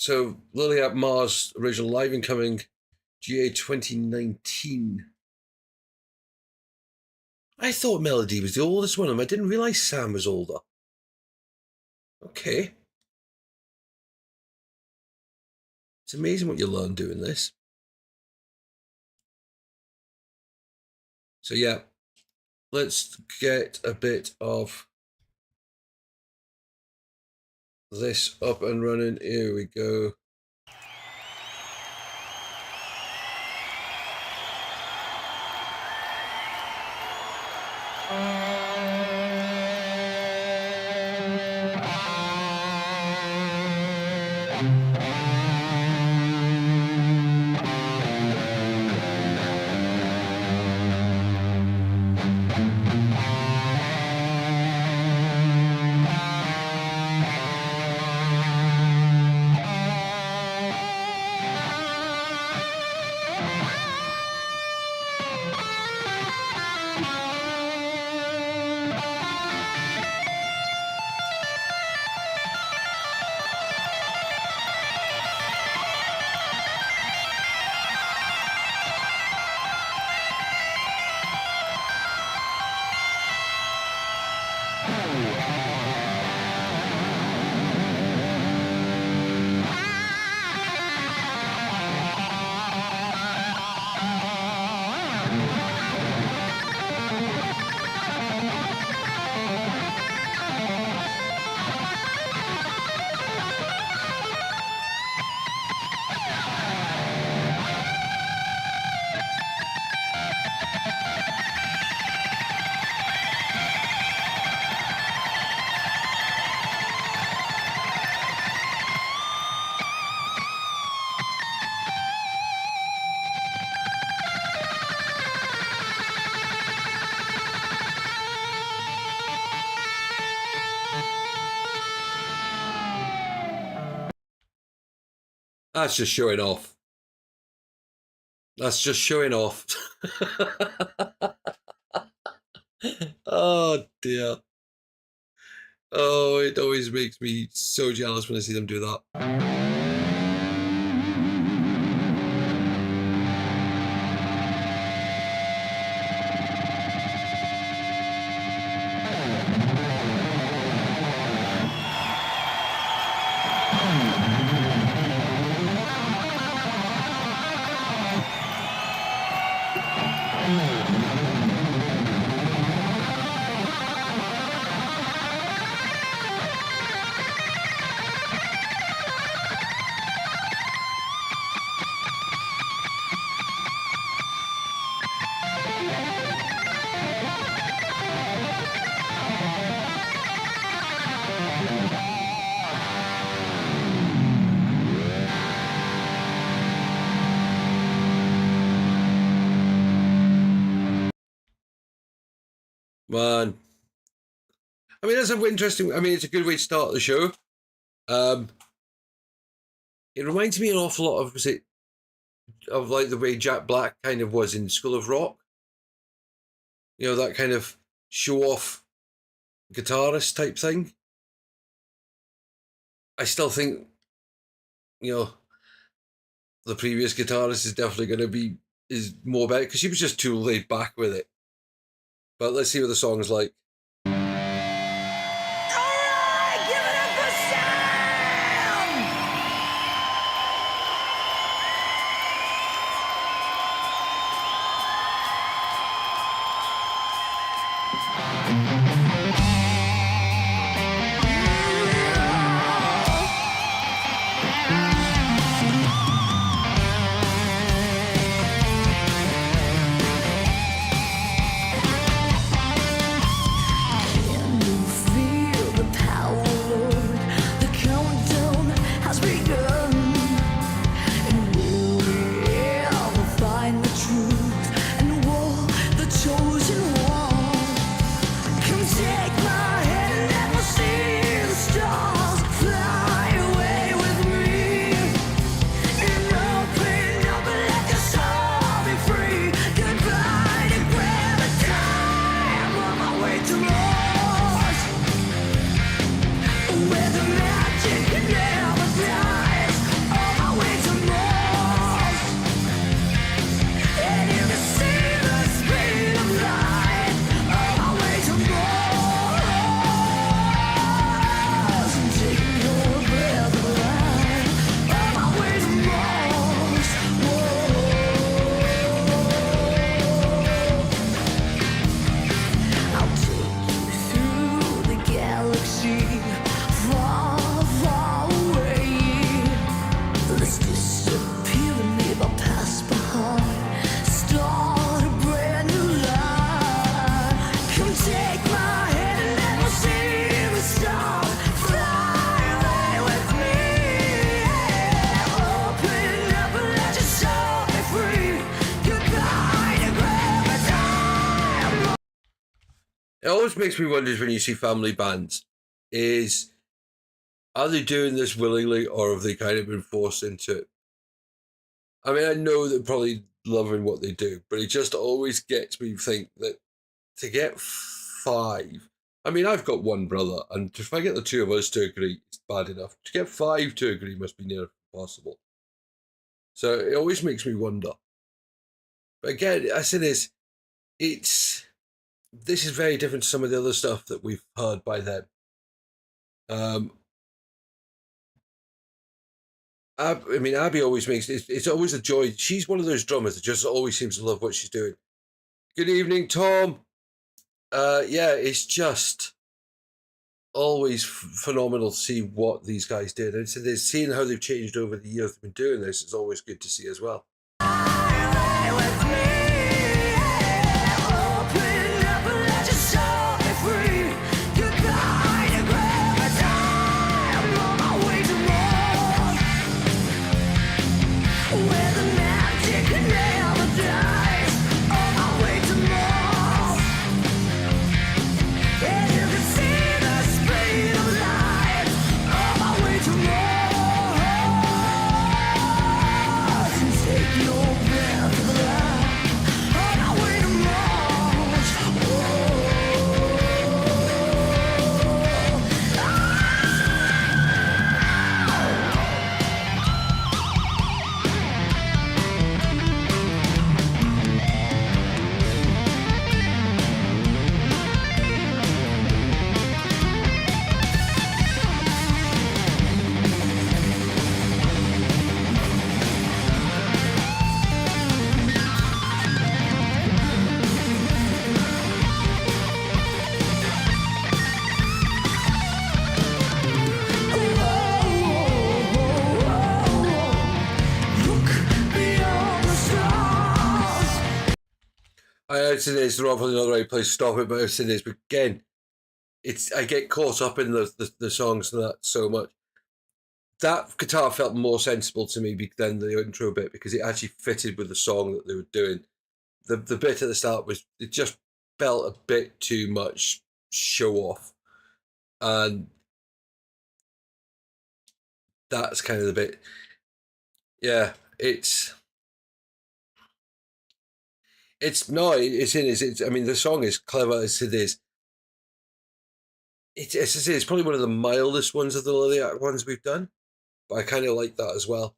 So Liliac Mars original live and coming GA 2019. I thought Melody was the oldest one of them. I didn't realise Sam was older. Okay. It's amazing what you learn doing this. So yeah, let's get a bit of this up and running. Here we go. That's just showing off. That's just showing off. Oh dear. Oh, it always makes me so jealous when I see them do that. Man. I mean, that's an interesting. I mean, it's a good way to start the show. It reminds me an awful lot of like the way Jack Black kind of was in School of Rock. You know, that kind of show off guitarist type thing. I still think, you know, the previous guitarist is definitely is more better because she was just too laid back with it. But let's see what the song's like. Alright, give it up for Sam! Can you feel the power, Lord? The countdown has begun. And will we ever find the truth and walk the chosen one? Come take my hand and let me see the stars fly away with me. And open up and let your soul be free. Goodbye to gravity. I'm on my way to Mars, where the magic never dies. On my way to Mars, and you can see the speed of light. On my way to Mars, I'm taking your breath of life. On my way to Mars, I'll take you through the galaxy, far, far away. Let's disappear and leave our past behind. Start a brand new life. Come take my hand and let me see the stars fly away with me. Open up and let your soul be free. Goodbye to gravity. It always makes me wonder when you see family bands, are they doing this willingly or have they kind of been forced into it? I mean, I know they're probably loving what they do, but it just always gets me think that to get 5, I mean, I've got one brother, and if I get the 2 of us to agree, it's bad enough. To get 5 to agree must be near impossible. So it always makes me wonder. But again, I say this is very different to some of the other stuff that we've heard by them. I mean, Abby always makes it's always a joy. She's one of those drummers that just always seems to love what she's doing. Good evening, Tom. Yeah, it's just always phenomenal to see what these guys did. And so seeing how they've changed over the years they've been doing this is always good to see as well. Fly with me. Open up and let your soul be free. Goodbye to gravity. I'm on my way to Mars, where the magic never dies. On my way to Mars, and you can see the speed of light. On my way to Mars, and take your breath of life. On my way to Mars, look beyond the stars. I'd say this, probably not the right place to stop it, but I'd say this, but again, I get caught up in the songs and that so much. That guitar felt more sensible to me than the intro bit because it actually fitted with the song that they were doing. The bit at the start was, it just felt a bit too much show off, and that's kind of the bit. Yeah, it's no, it's I mean, the song is clever as it is. It's as I say, it's probably one of the mildest ones of the Liliac ones we've done, but I kind of like that as well.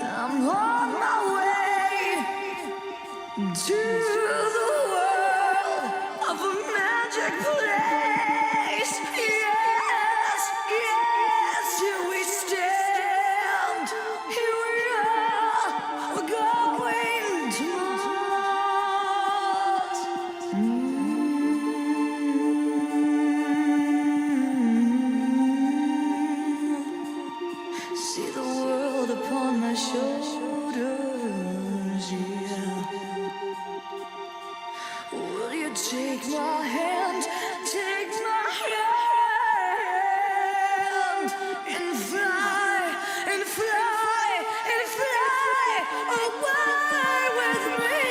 I'm on my way to the world of a magic place. Yes, yes, here we stand. Here we are. We're going to Mars. See the world upon my shoulders, yeah. Will you take my hand, take my hand, and fly, and fly, and fly away with me,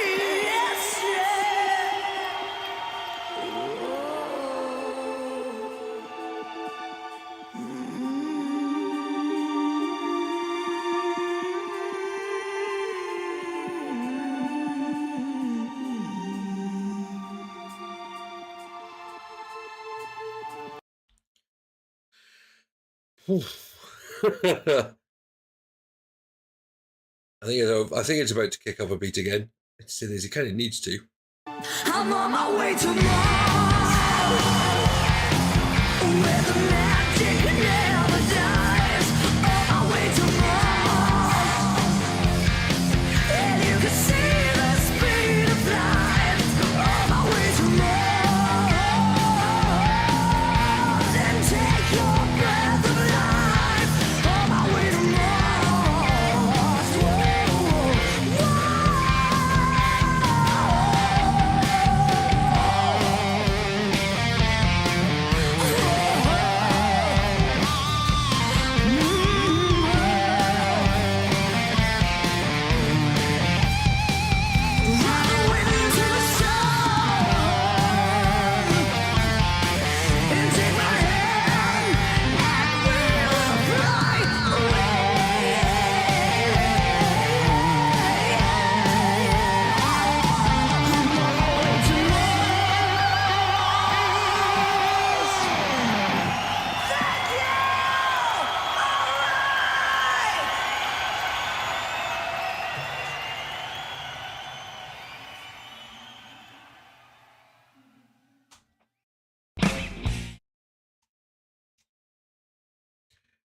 yes, I think it's about to kick up a beat again. It is. He kind of needs to. I'm on my way to Mars, where the magic never dies. On my way to Mars, and you can see the speed of light. On my way to Mars, and take your breath of life. On my way to Mars,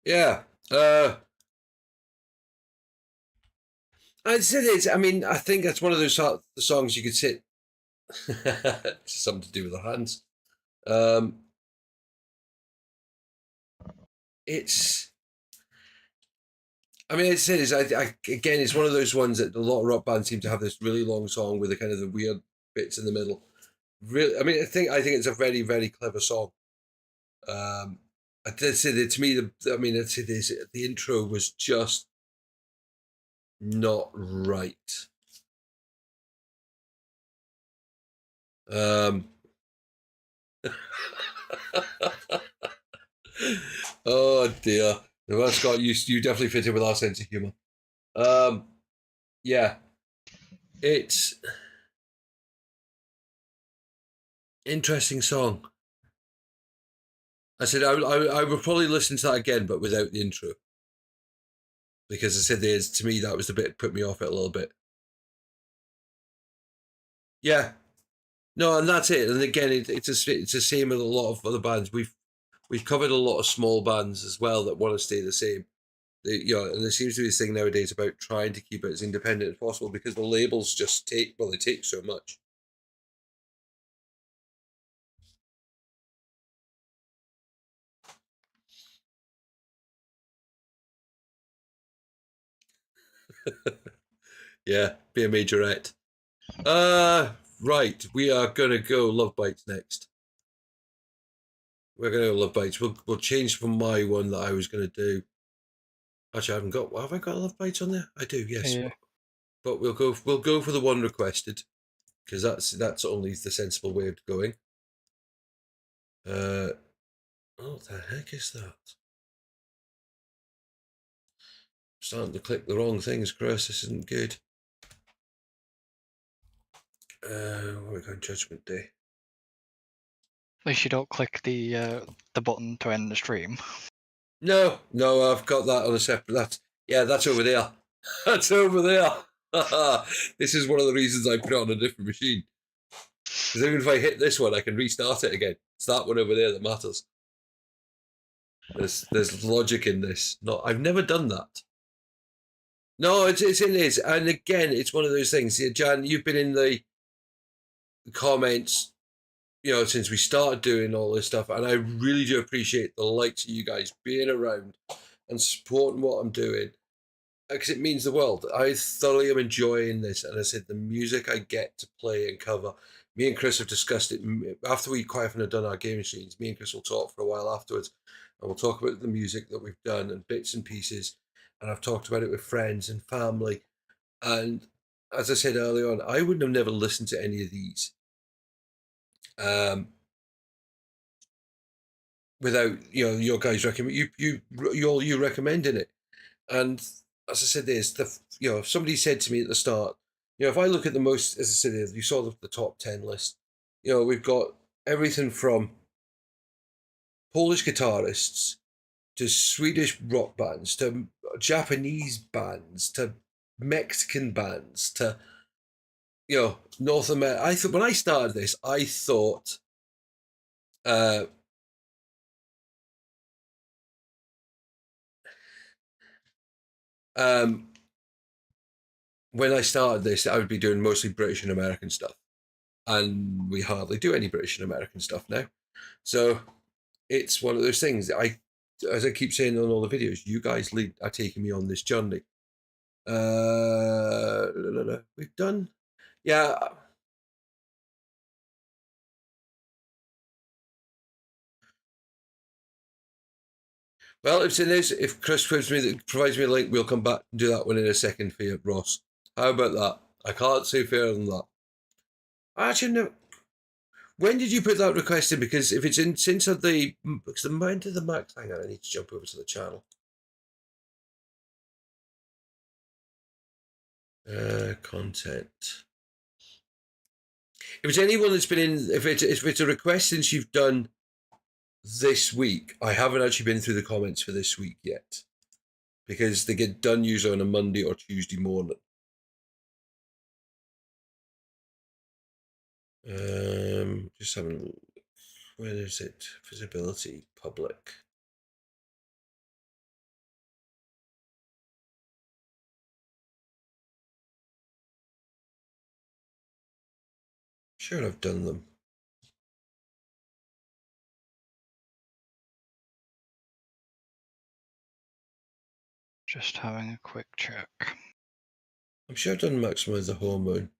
Yeah. I'd say it's. I mean, I think that's one of those the songs you could sit. Something to do with the hands. It's. I mean, I'd say this. Again, it's one of those ones that a lot of rock bands seem to have this really long song with the kind of the weird bits in the middle. Really, I mean, I think it's a very, very clever song. I did say that to me. I'd say this. The intro was just not right. Oh dear. Well, Scott, you definitely fit in with our sense of humour. Yeah, it's interesting song. I said I would probably listen to that again, but without the intro, because I said to me that was the bit that put me off it a little bit. Yeah, no, and that's it. And again, it's the same with a lot of other bands. We've covered a lot of small bands as well that want to stay the same. And there seems to be this thing nowadays about trying to keep it as independent as possible because the labels just they take so much. Yeah, be a majorette. Right, we are gonna go Lovebites next. We're gonna go Lovebites. We'll change from my one that I was gonna do. Actually, I haven't got. Have I got Lovebites on there? I do. Yes. Yeah. But we'll go for the one requested because that's only the sensible way of going. What the heck is that? I'm starting to click the wrong things, Chris. This isn't good. Where are we going? Judgment Day. At least you don't click the button to end the stream. No, I've got that on a separate. That's over there. That's over there. This is one of the reasons I put it on a different machine. Because even if I hit this one, I can restart it again. It's that one over there that matters. There's logic in this. No, I've never done that. No, it's in this, and again, it's one of those things. Jan, you've been in the comments, since we started doing all this stuff, and I really do appreciate the likes of you guys being around and supporting what I'm doing, because it means the world. I thoroughly am enjoying this, and I said the music I get to play and cover. Me and Chris have discussed it after we quite often have done our game machines. Me and Chris will talk for a while afterwards, and we'll talk about the music that we've done and bits and pieces. And I've talked about it with friends and family. And as I said earlier on, I wouldn't have never listened to any of these without your guys recommend you recommending it. And as I said, if somebody said to me at the start, if I look at the most, as I said, you saw the top 10 list. We've got everything from Polish guitarists to Swedish rock bands to Japanese bands to Mexican bands to North America. I thought when I started this, I thought when I started this, I would be doing mostly British and American stuff, and we hardly do any British and American stuff now. So it's one of those things. As I keep saying on all the videos, you guys are taking me on this journey. We've done, yeah. Well, if Chris provides me a link, we'll come back and do that one in a second for you, Ross. How about that? I can't say fairer than that. Actually, no. When did you put that request in? Because if it's in because the mind of the max. Hang on, I need to jump over to the channel. Content. If it's anyone that's been in, if it's a request since you've done this week, I haven't actually been through the comments for this week yet, because they get done usually on a Monday or Tuesday morning. Just having a look. Where is it? Visibility, public. Sure, I've done them. Just having a quick check. I'm sure I've done Maximize the Hormone.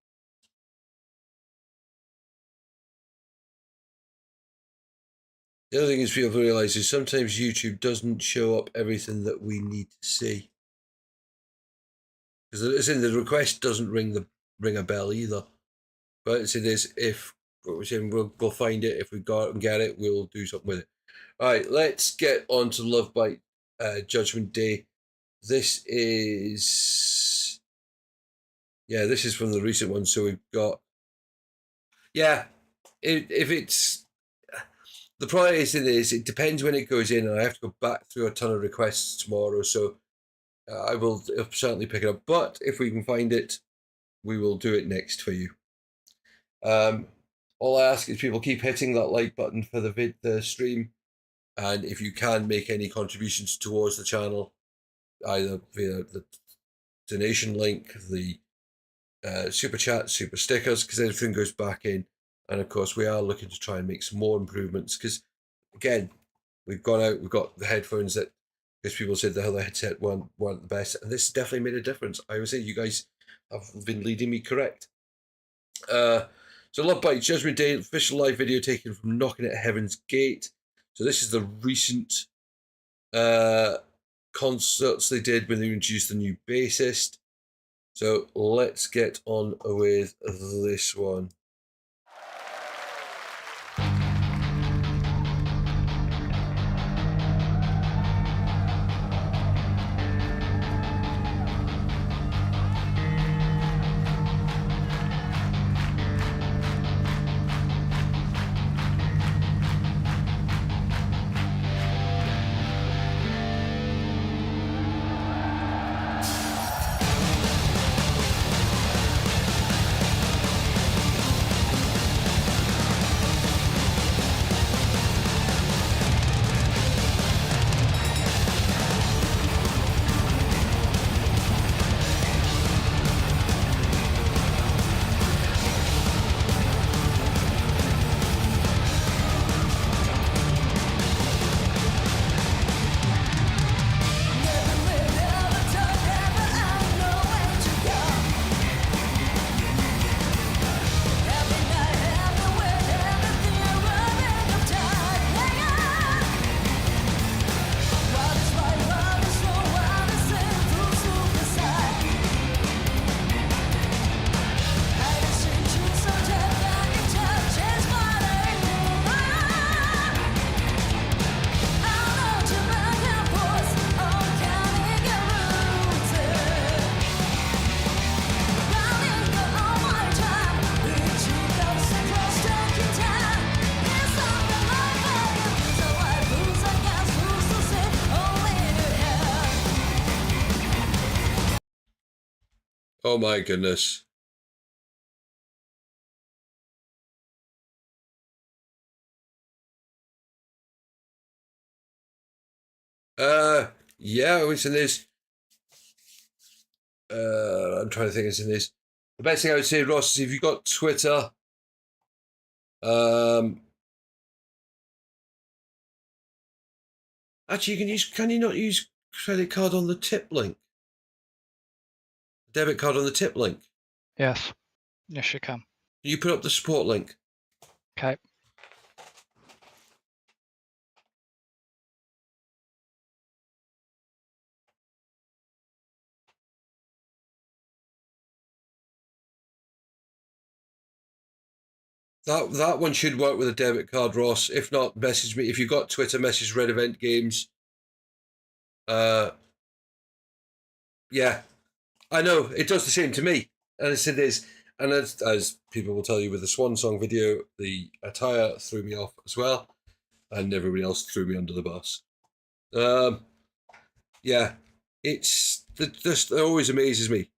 The other thing is people realise is sometimes YouTube doesn't show up everything that we need to see. Because it's in the request doesn't ring a bell either. But it's in this, if we're saying we'll find it, if we go out and get it, we'll do something with it. Alright, let's get on to Lovebite Judgment Day. This is from the recent one, so we've got if it's the price is it depends when it goes in, and I have to go back through a ton of requests tomorrow, so I'll certainly pick it up. But if we can find it, we will do it next for you. All I ask is people keep hitting that like button for the stream, and if you can make any contributions towards the channel, either via the donation link, the super chat, super stickers, because everything goes back in. And of course, we are looking to try and make some more improvements because, again, we've gone out, we've got the headphones that, because people said the other headset weren't the best, and this definitely made a difference. I would say you guys have been leading me correct. So Lovebites, Judgment Day, official live video taken from Knocking at Heaven's Gate. So this is the recent concerts they did when they introduced the new bassist. So let's get on with this one. Oh my goodness. Yeah, it's in this. I'm trying to think it's in this. The best thing I would say, Ross, is if you've got Twitter, actually can you not use credit card on the tip link? Debit card on the tip link? Yes. Yes, you can. You put up the support link. Okay. That one should work with a debit card, Ross. If not, message me. If you've got Twitter, message Red Event Games. Yeah. I know, it does the same to me. And I said this, and as people will tell you with the Swan Song video, the attire threw me off as well. And everybody else threw me under the bus. Yeah. It always amazes me.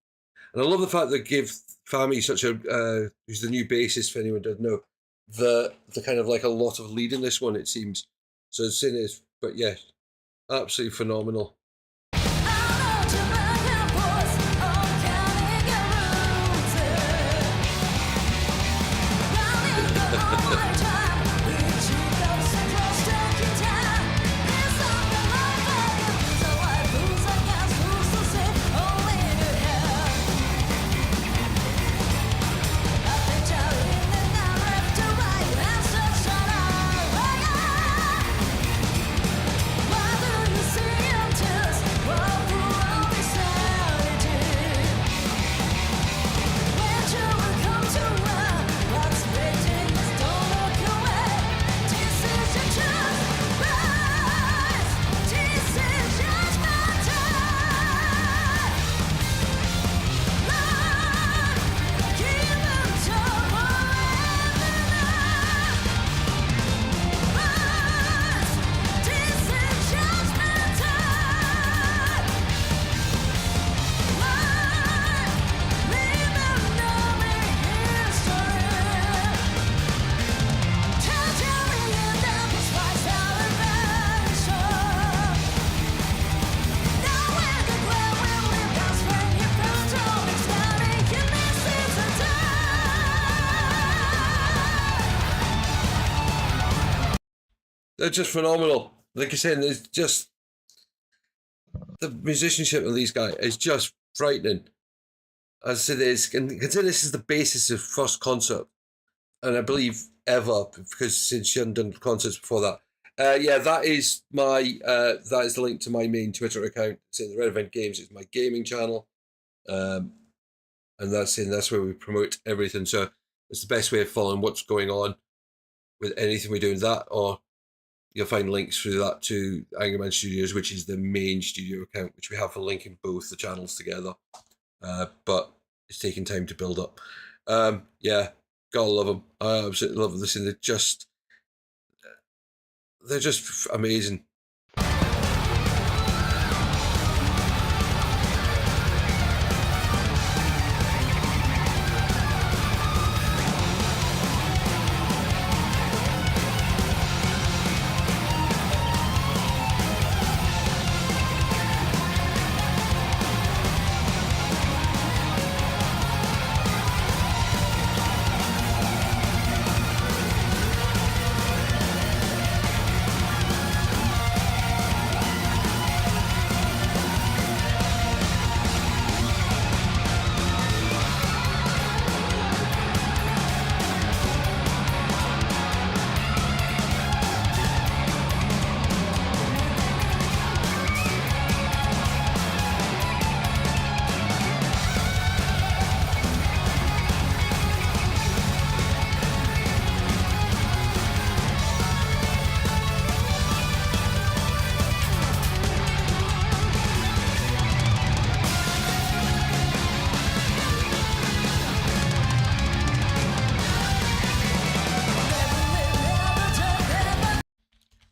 And I love the fact that give Fami such a who's the new bassist, for anyone who doesn't know, the kind of like a lot of lead in this one, it seems. So it's in it, but yeah, absolutely phenomenal. Why do you see him too? They're just phenomenal. Like I said, there's just the musicianship of these guys is just frightening. As I said, and consider this is the basis of first concert, and I believe ever, because since you hadn't done concerts before that. Yeah, that is the link to my main Twitter account. It's in the Red Event Games. It's my gaming channel, and that's where we promote everything. So it's the best way of following what's going on with anything we do in that, or you'll find links through that to Angry Studios, which is the main studio account, which we have for linking both the channels together. But it's taking time to build up. Yeah, gotta love them. I absolutely love this, and they're just amazing.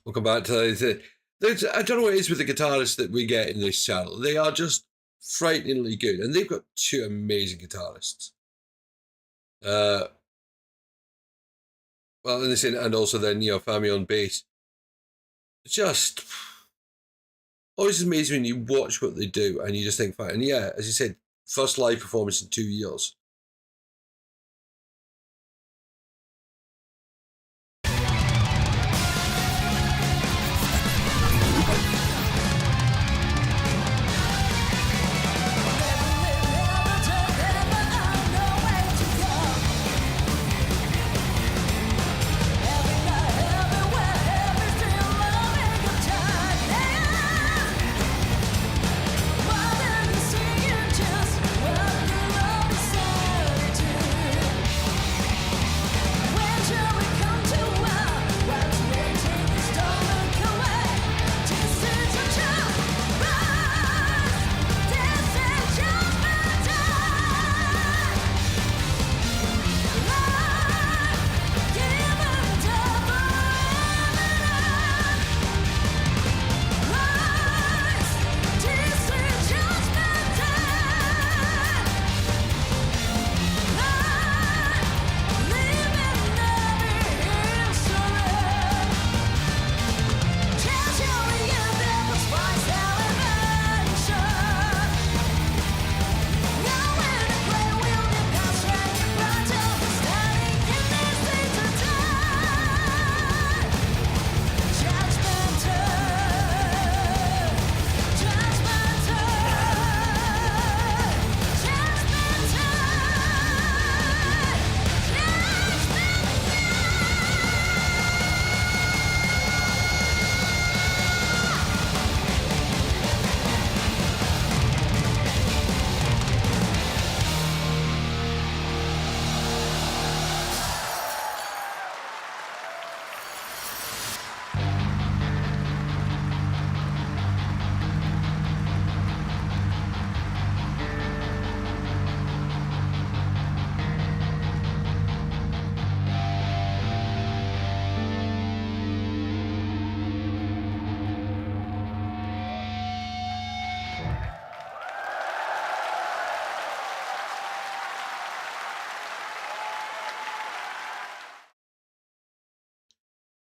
Welcome back to I don't know what it is with the guitarists that we get in this channel. They are just frighteningly good, and they've got two amazing guitarists. Well, and also then Fami on bass. Just always amazing when you watch what they do, and you just think, fine. And yeah, as you said, first live performance in 2 years.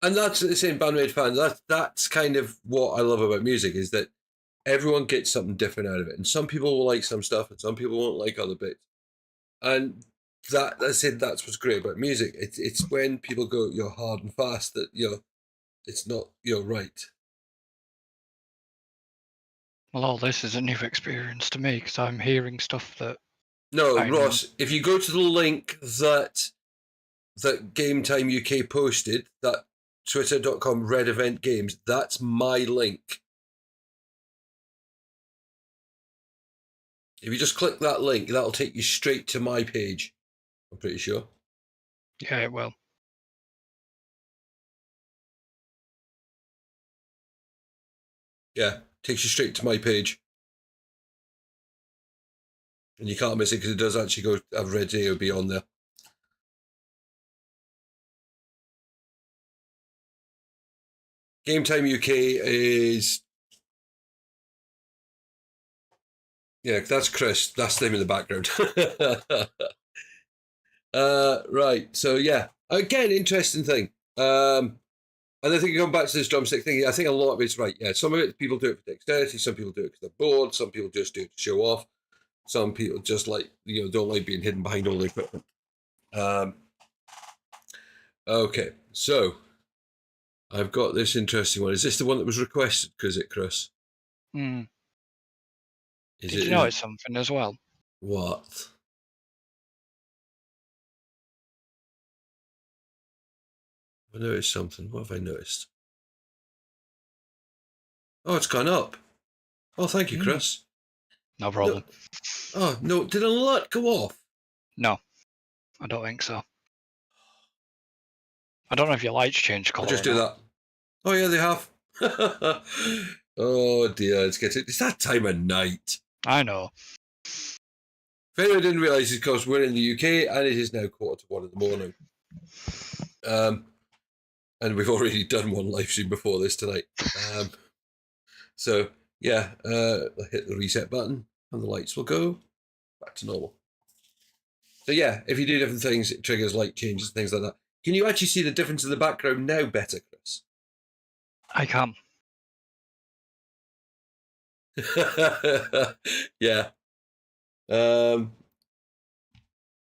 And that's the same Band-Maid fans. That's kind of what I love about music, is that everyone gets something different out of it. And some people will like some stuff and some people won't like other bits. And that's what's great about music. It's when people go, you're hard and fast, that it's not, right. Well, all this is a new experience to me because I'm hearing stuff that. No, I know. Ross, if you go to the link that Game Time UK posted, that twitter.com red event games, that's my link. If you just click that link, that'll take you straight to my page. I'm pretty sure. Yeah, it will. Yeah, takes you straight to my page. And you can't miss it because it does actually go have Red AOB on there. Game Time UK is... Yeah, that's Chris. That's them in the background. Right, so yeah. Again, interesting thing. And I think going back to this drumstick thing, I think a lot of it's right. Yeah, some of it, people do it for dexterity. Some people do it because they're bored. Some people just do it to show off. Some people just like, don't like being hidden behind all the equipment. Okay, so I've got this interesting one. Is this the one that was requested? Chris? Hmm. Is Did you notice something as well? What? I noticed something. What have I noticed? Oh, it's gone up. Oh, thank you, Chris. No problem. No. Oh, no. Did a lot go off? No, I don't think so. I don't know if your lights change colour. I'll just do that. Oh, yeah, they have. Oh, dear. It's that time of night. I know. If anyone didn't realise, it's because we're in the UK and it is now 1:45 in the morning. And we've already done one live stream before this tonight. So, yeah, I'll hit the reset button and the lights will go back to normal. So, yeah, if you do different things, it triggers light changes and things like that. Can you actually see the difference in the background now better, Chris? I can. Yeah.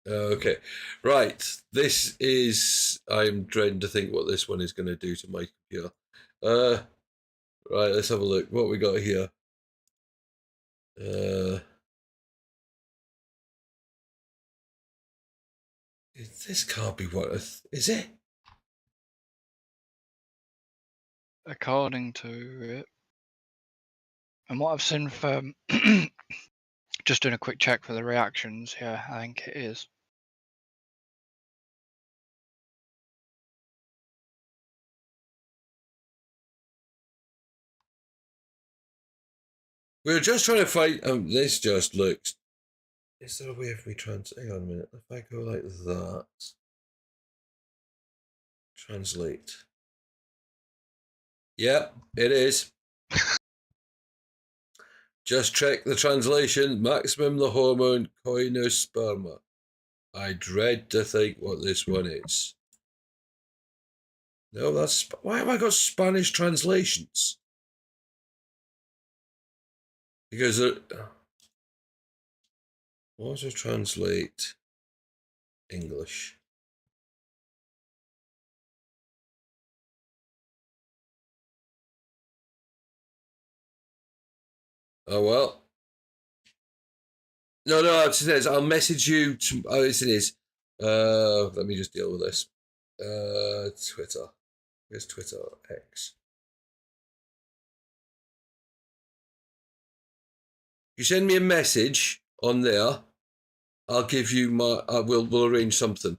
Okay. Right. This is... I'm dreading to think what this one is going to do to my computer. Right, let's have a look. What we got here? This can't be what... Is it? According to it. And what I've seen from... just doing a quick check for the reactions. Yeah, I think it is. We're just trying to find... this just looks... Is there a way of me hang on a minute. If I go like that... Translate. Yep, it is. Just check the translation. Maximum the hormone koinosperma. I dread to think what this one is. No, that's... Why have I got Spanish translations? Because... What does translate English? Oh, well. No, it says, I'll message you. Oh, yes, it is. Let me just deal with this. Twitter. Where's Twitter? X. You send me a message on there. I'll give you my... we'll arrange something.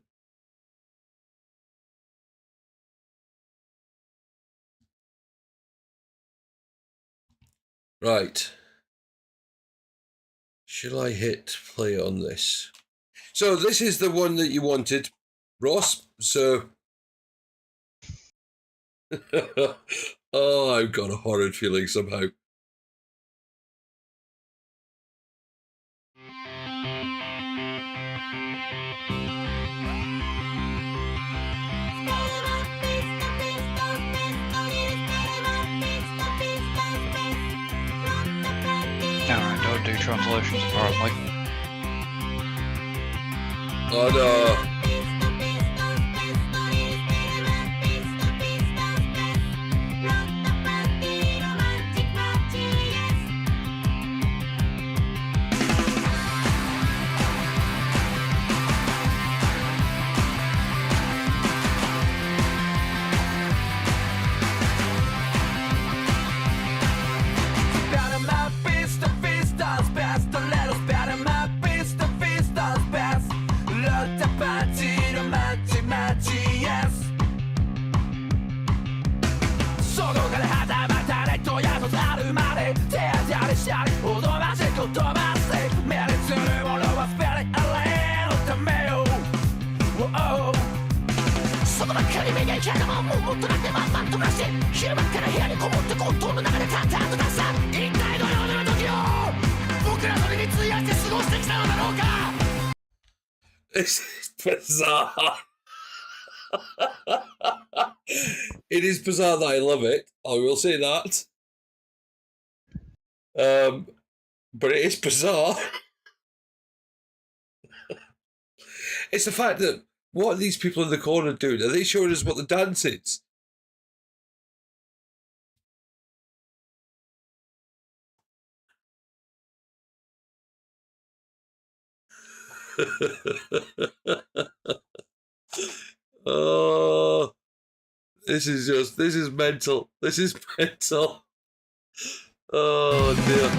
Right. Shall I hit play on this? So this is the one that you wanted, Ross. So... oh, I've got a horrid feeling somehow. Alright, don't do translations apparently. Oh no. lasciare o dove c'è tutto ma sei me le zone volevo aspettare all'ero meo oh sono macchine media in cerca ma un mondo da te ma fatto una se scire macchine here comunque conto non avere tanto da sa in dai dove non vedo io bucrato l'inizio di su questa strada roca. This is bizarre. It is bizarre that I love it. I will say that. But it is bizarre. It's the fact that what are these people in the corner doing? Are they showing us what the dance is? Oh, this is mental. This is mental. Oh dear.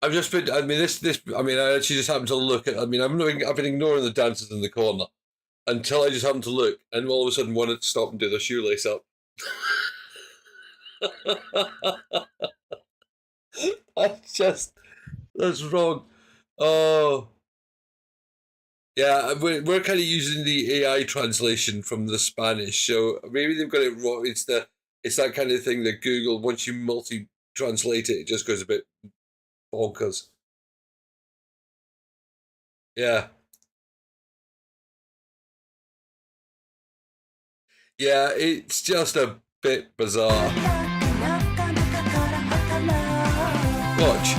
I've just been. I mean, I actually just happened to look at. I mean, I've been ignoring the dancers in the corner until I just happened to look, and all of a sudden wanted to stop and do their shoelace up. That's wrong. Oh, yeah. We're kind of using the AI translation from the Spanish, so maybe they've got it wrong. It's that kind of thing that Google, once you multi-translate it, it just goes a bit bonkers. Yeah. Yeah, it's just a bit bizarre. Watch.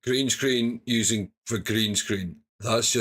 Green screen using for green screen. That's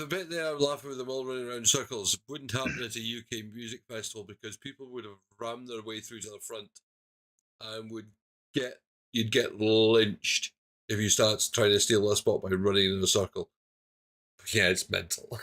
the bit there, I'm laughing with them all running around in circles, wouldn't happen at a UK music festival because people would have rammed their way through to the front and you'd get lynched if you start trying to steal a spot by running in a circle. But yeah, it's mental.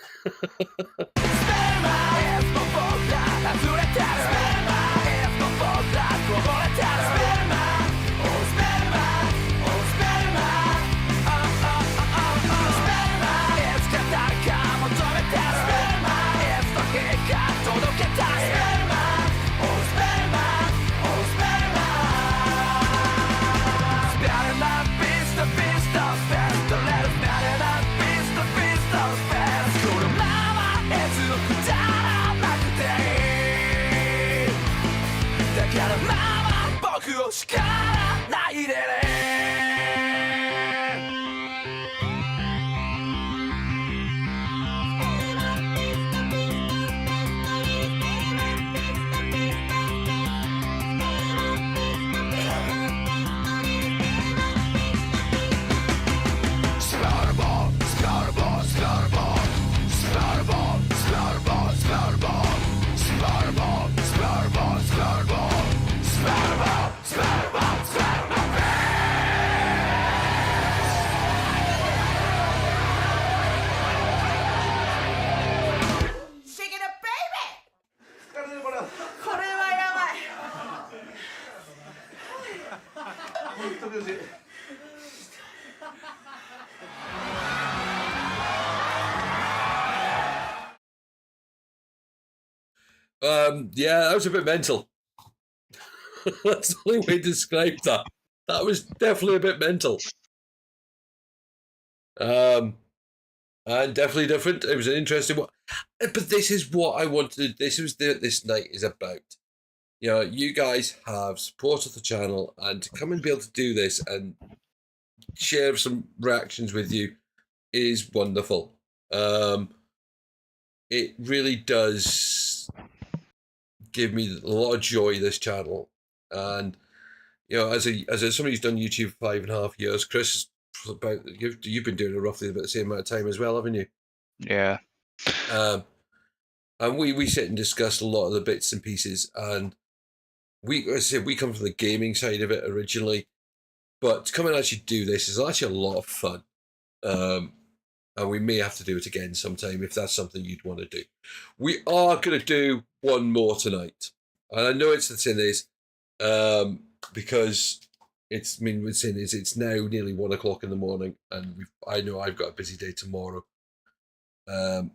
Yeah, that was a bit mental. That's the only way to describe that. That was definitely a bit mental. And definitely different. It was an interesting one. But this is what I wanted. This was this night is about. You know, you guys have supported the channel, and to come and be able to do this and share some reactions with you is wonderful. It really does give me a lot of joy, this channel. And you know, as somebody who's done YouTube for 5.5 years, Chris, about you've been doing it roughly about the same amount of time as well, haven't you? Yeah. And we sit and discuss a lot of the bits and pieces, and as I said, we come from the gaming side of it originally, but to come and actually do this is actually a lot of fun. And we may have to do it again sometime if that's something you'd want to do. We are going to do one more tonight, and I know it's the thing is, because it's now nearly 1 o'clock in the morning, and I know I've got a busy day tomorrow. Oh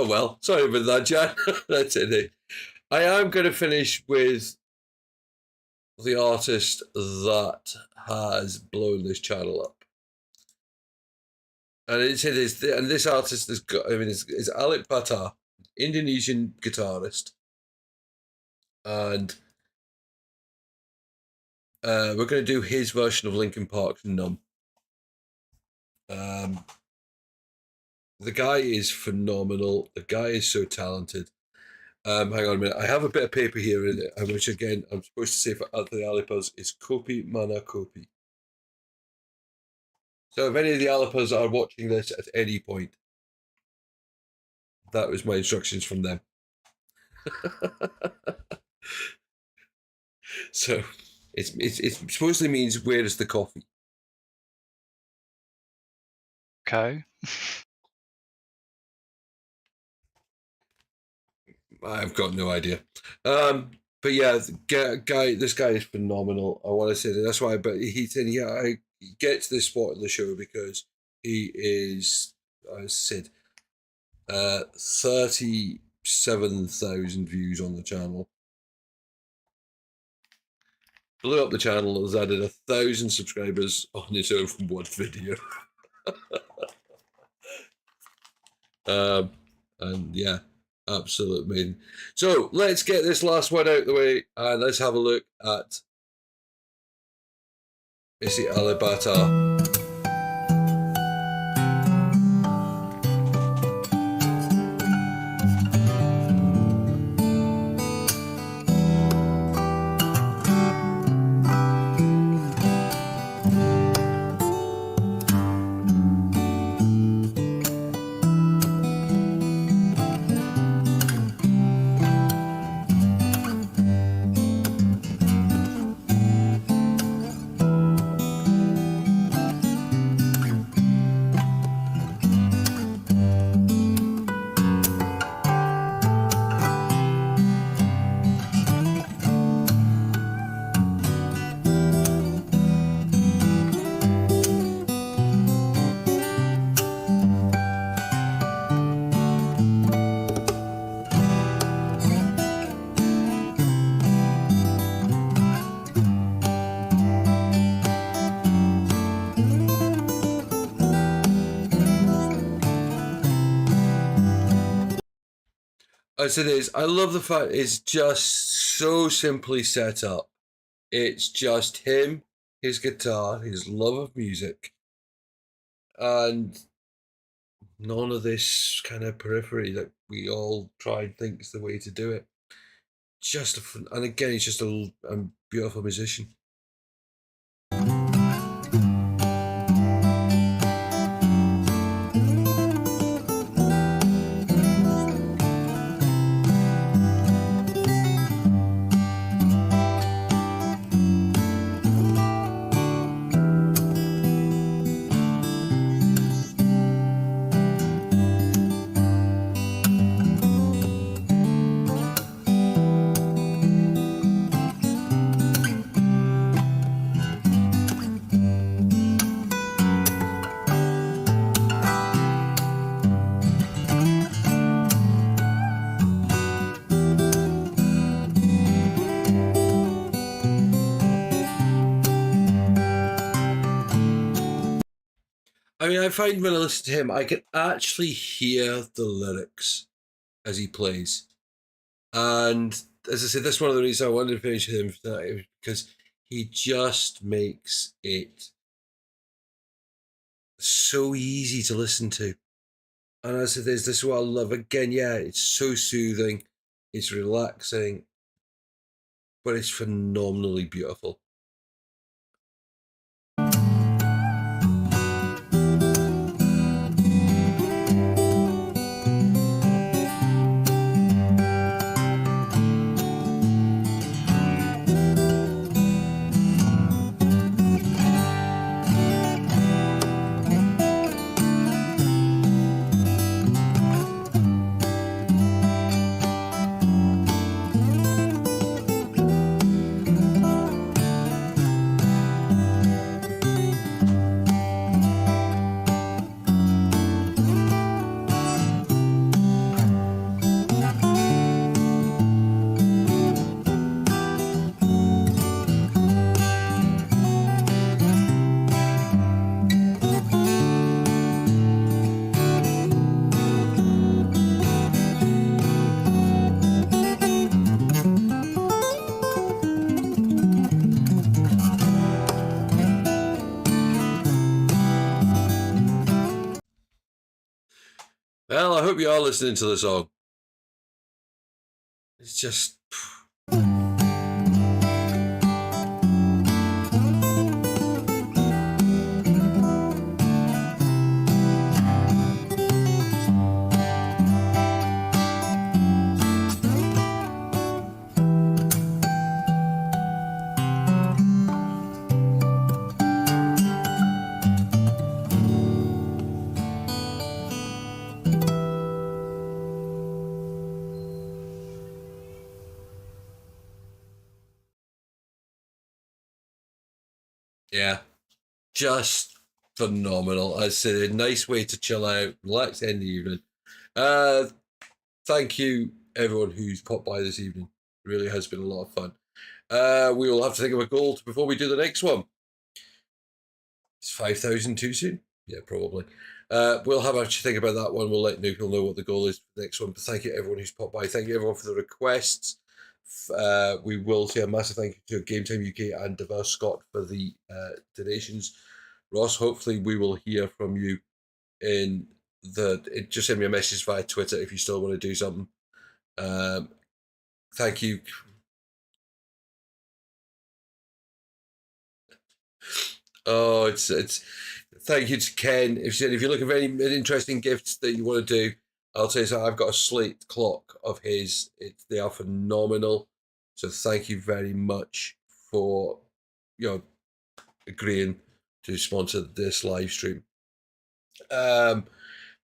well, sorry about that, Jan. That's it. I am going to finish with the artist that has blown this channel up, and this artist is Alip Ba Ta, Indonesian guitarist, and we're going to do his version of Linkin Park's Numb. The guy is phenomenal. The guy is so talented. Hang on a minute. I have a bit of paper here, which again I'm supposed to say for the Alipas is Kopi Mana Kopi. So if any of the Alipas are watching this at any point, that was my instructions from them. So it supposedly means where is the coffee? Okay. I've got no idea. But yeah, this guy is phenomenal. I want to say that. That's why. But he said, yeah, I get to this spot in the show because he is, I said, 37,000 views on the channel. Blew up the channel, has added 1,000 subscribers on its own from one video. And yeah, absolute amazing. So let's get this last one out of the way and let's have a look at Alip Ba Ta. as it is, I love the fact it's just so simply set up. It's just him, his guitar, his love of music, and none of this kind of periphery that we all try and think is the way to do it. Just a fun, and again, he's just a beautiful musician. I mean, I find when I listen to him, I can actually hear the lyrics as he plays. And as I said, that's one of the reasons I wanted to finish with him tonight, because he just makes it so easy to listen to. And as I said, this is what I love. Again, yeah, it's so soothing, it's relaxing, but it's phenomenally beautiful. Well, I hope you are listening to the song. It's just... yeah, just phenomenal. As I said, a nice way to chill out, relax the end of the evening. Thank you, everyone who's popped by this evening. It really has been a lot of fun. We will have to think of a goal before we do the next one. Is 5,000 too soon? Yeah, probably. We'll have to think about that one. We'll let Nuke know what the goal is for the next one. But thank you, everyone who's popped by. Thank you, everyone, for the requests. We will say a massive thank you to Game Time UK and Diverse Scott for the donations. Ross, hopefully we will hear from you in just send me a message via Twitter if you still want to do something. Thank you. Oh, it's thank you to Ken. If you're looking for any interesting gifts that you want to do, I'll tell you so. I've got a slate clock of his. They are phenomenal. So thank you very much for agreeing to sponsor this live stream.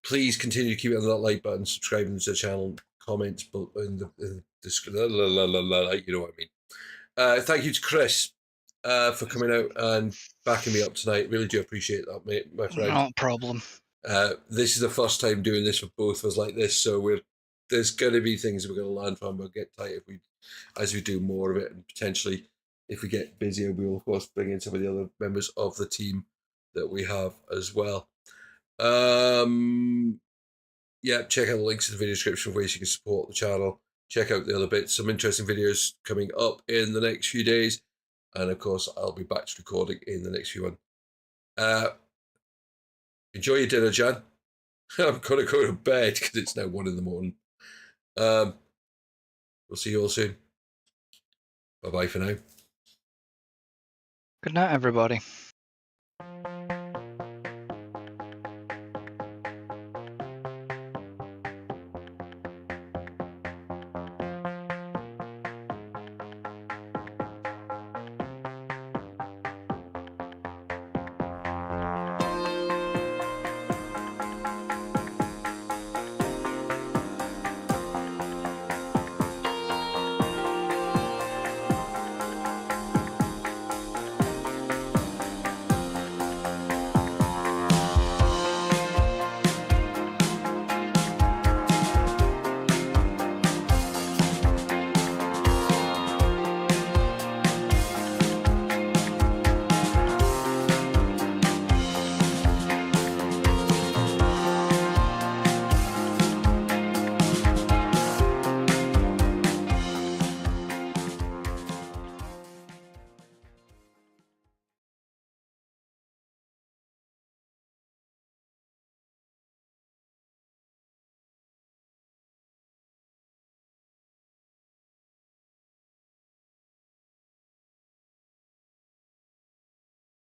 Please continue to keep it on that like button, subscribing to the channel, comments in the description. You know what I mean. Thank you to Chris for coming out and backing me up tonight. Really do appreciate that, mate, my friend. Not a problem. This is the first time doing this for both of us like this, so there's going to be things we're going to learn from. We'll get tight as we do more of it, and potentially if we get busier, we will of course bring in some of the other members of the team that we have as well. yeah, check out the links in the video description of ways you can support the channel. Check out the other bits. Some interesting videos coming up in the next few days. And of course, I'll be back to recording in the next few ones. Enjoy your dinner, Jan. I'm going to go to bed because it's now 1 a.m. We'll see you all soon. Bye-bye for now. Good night, everybody.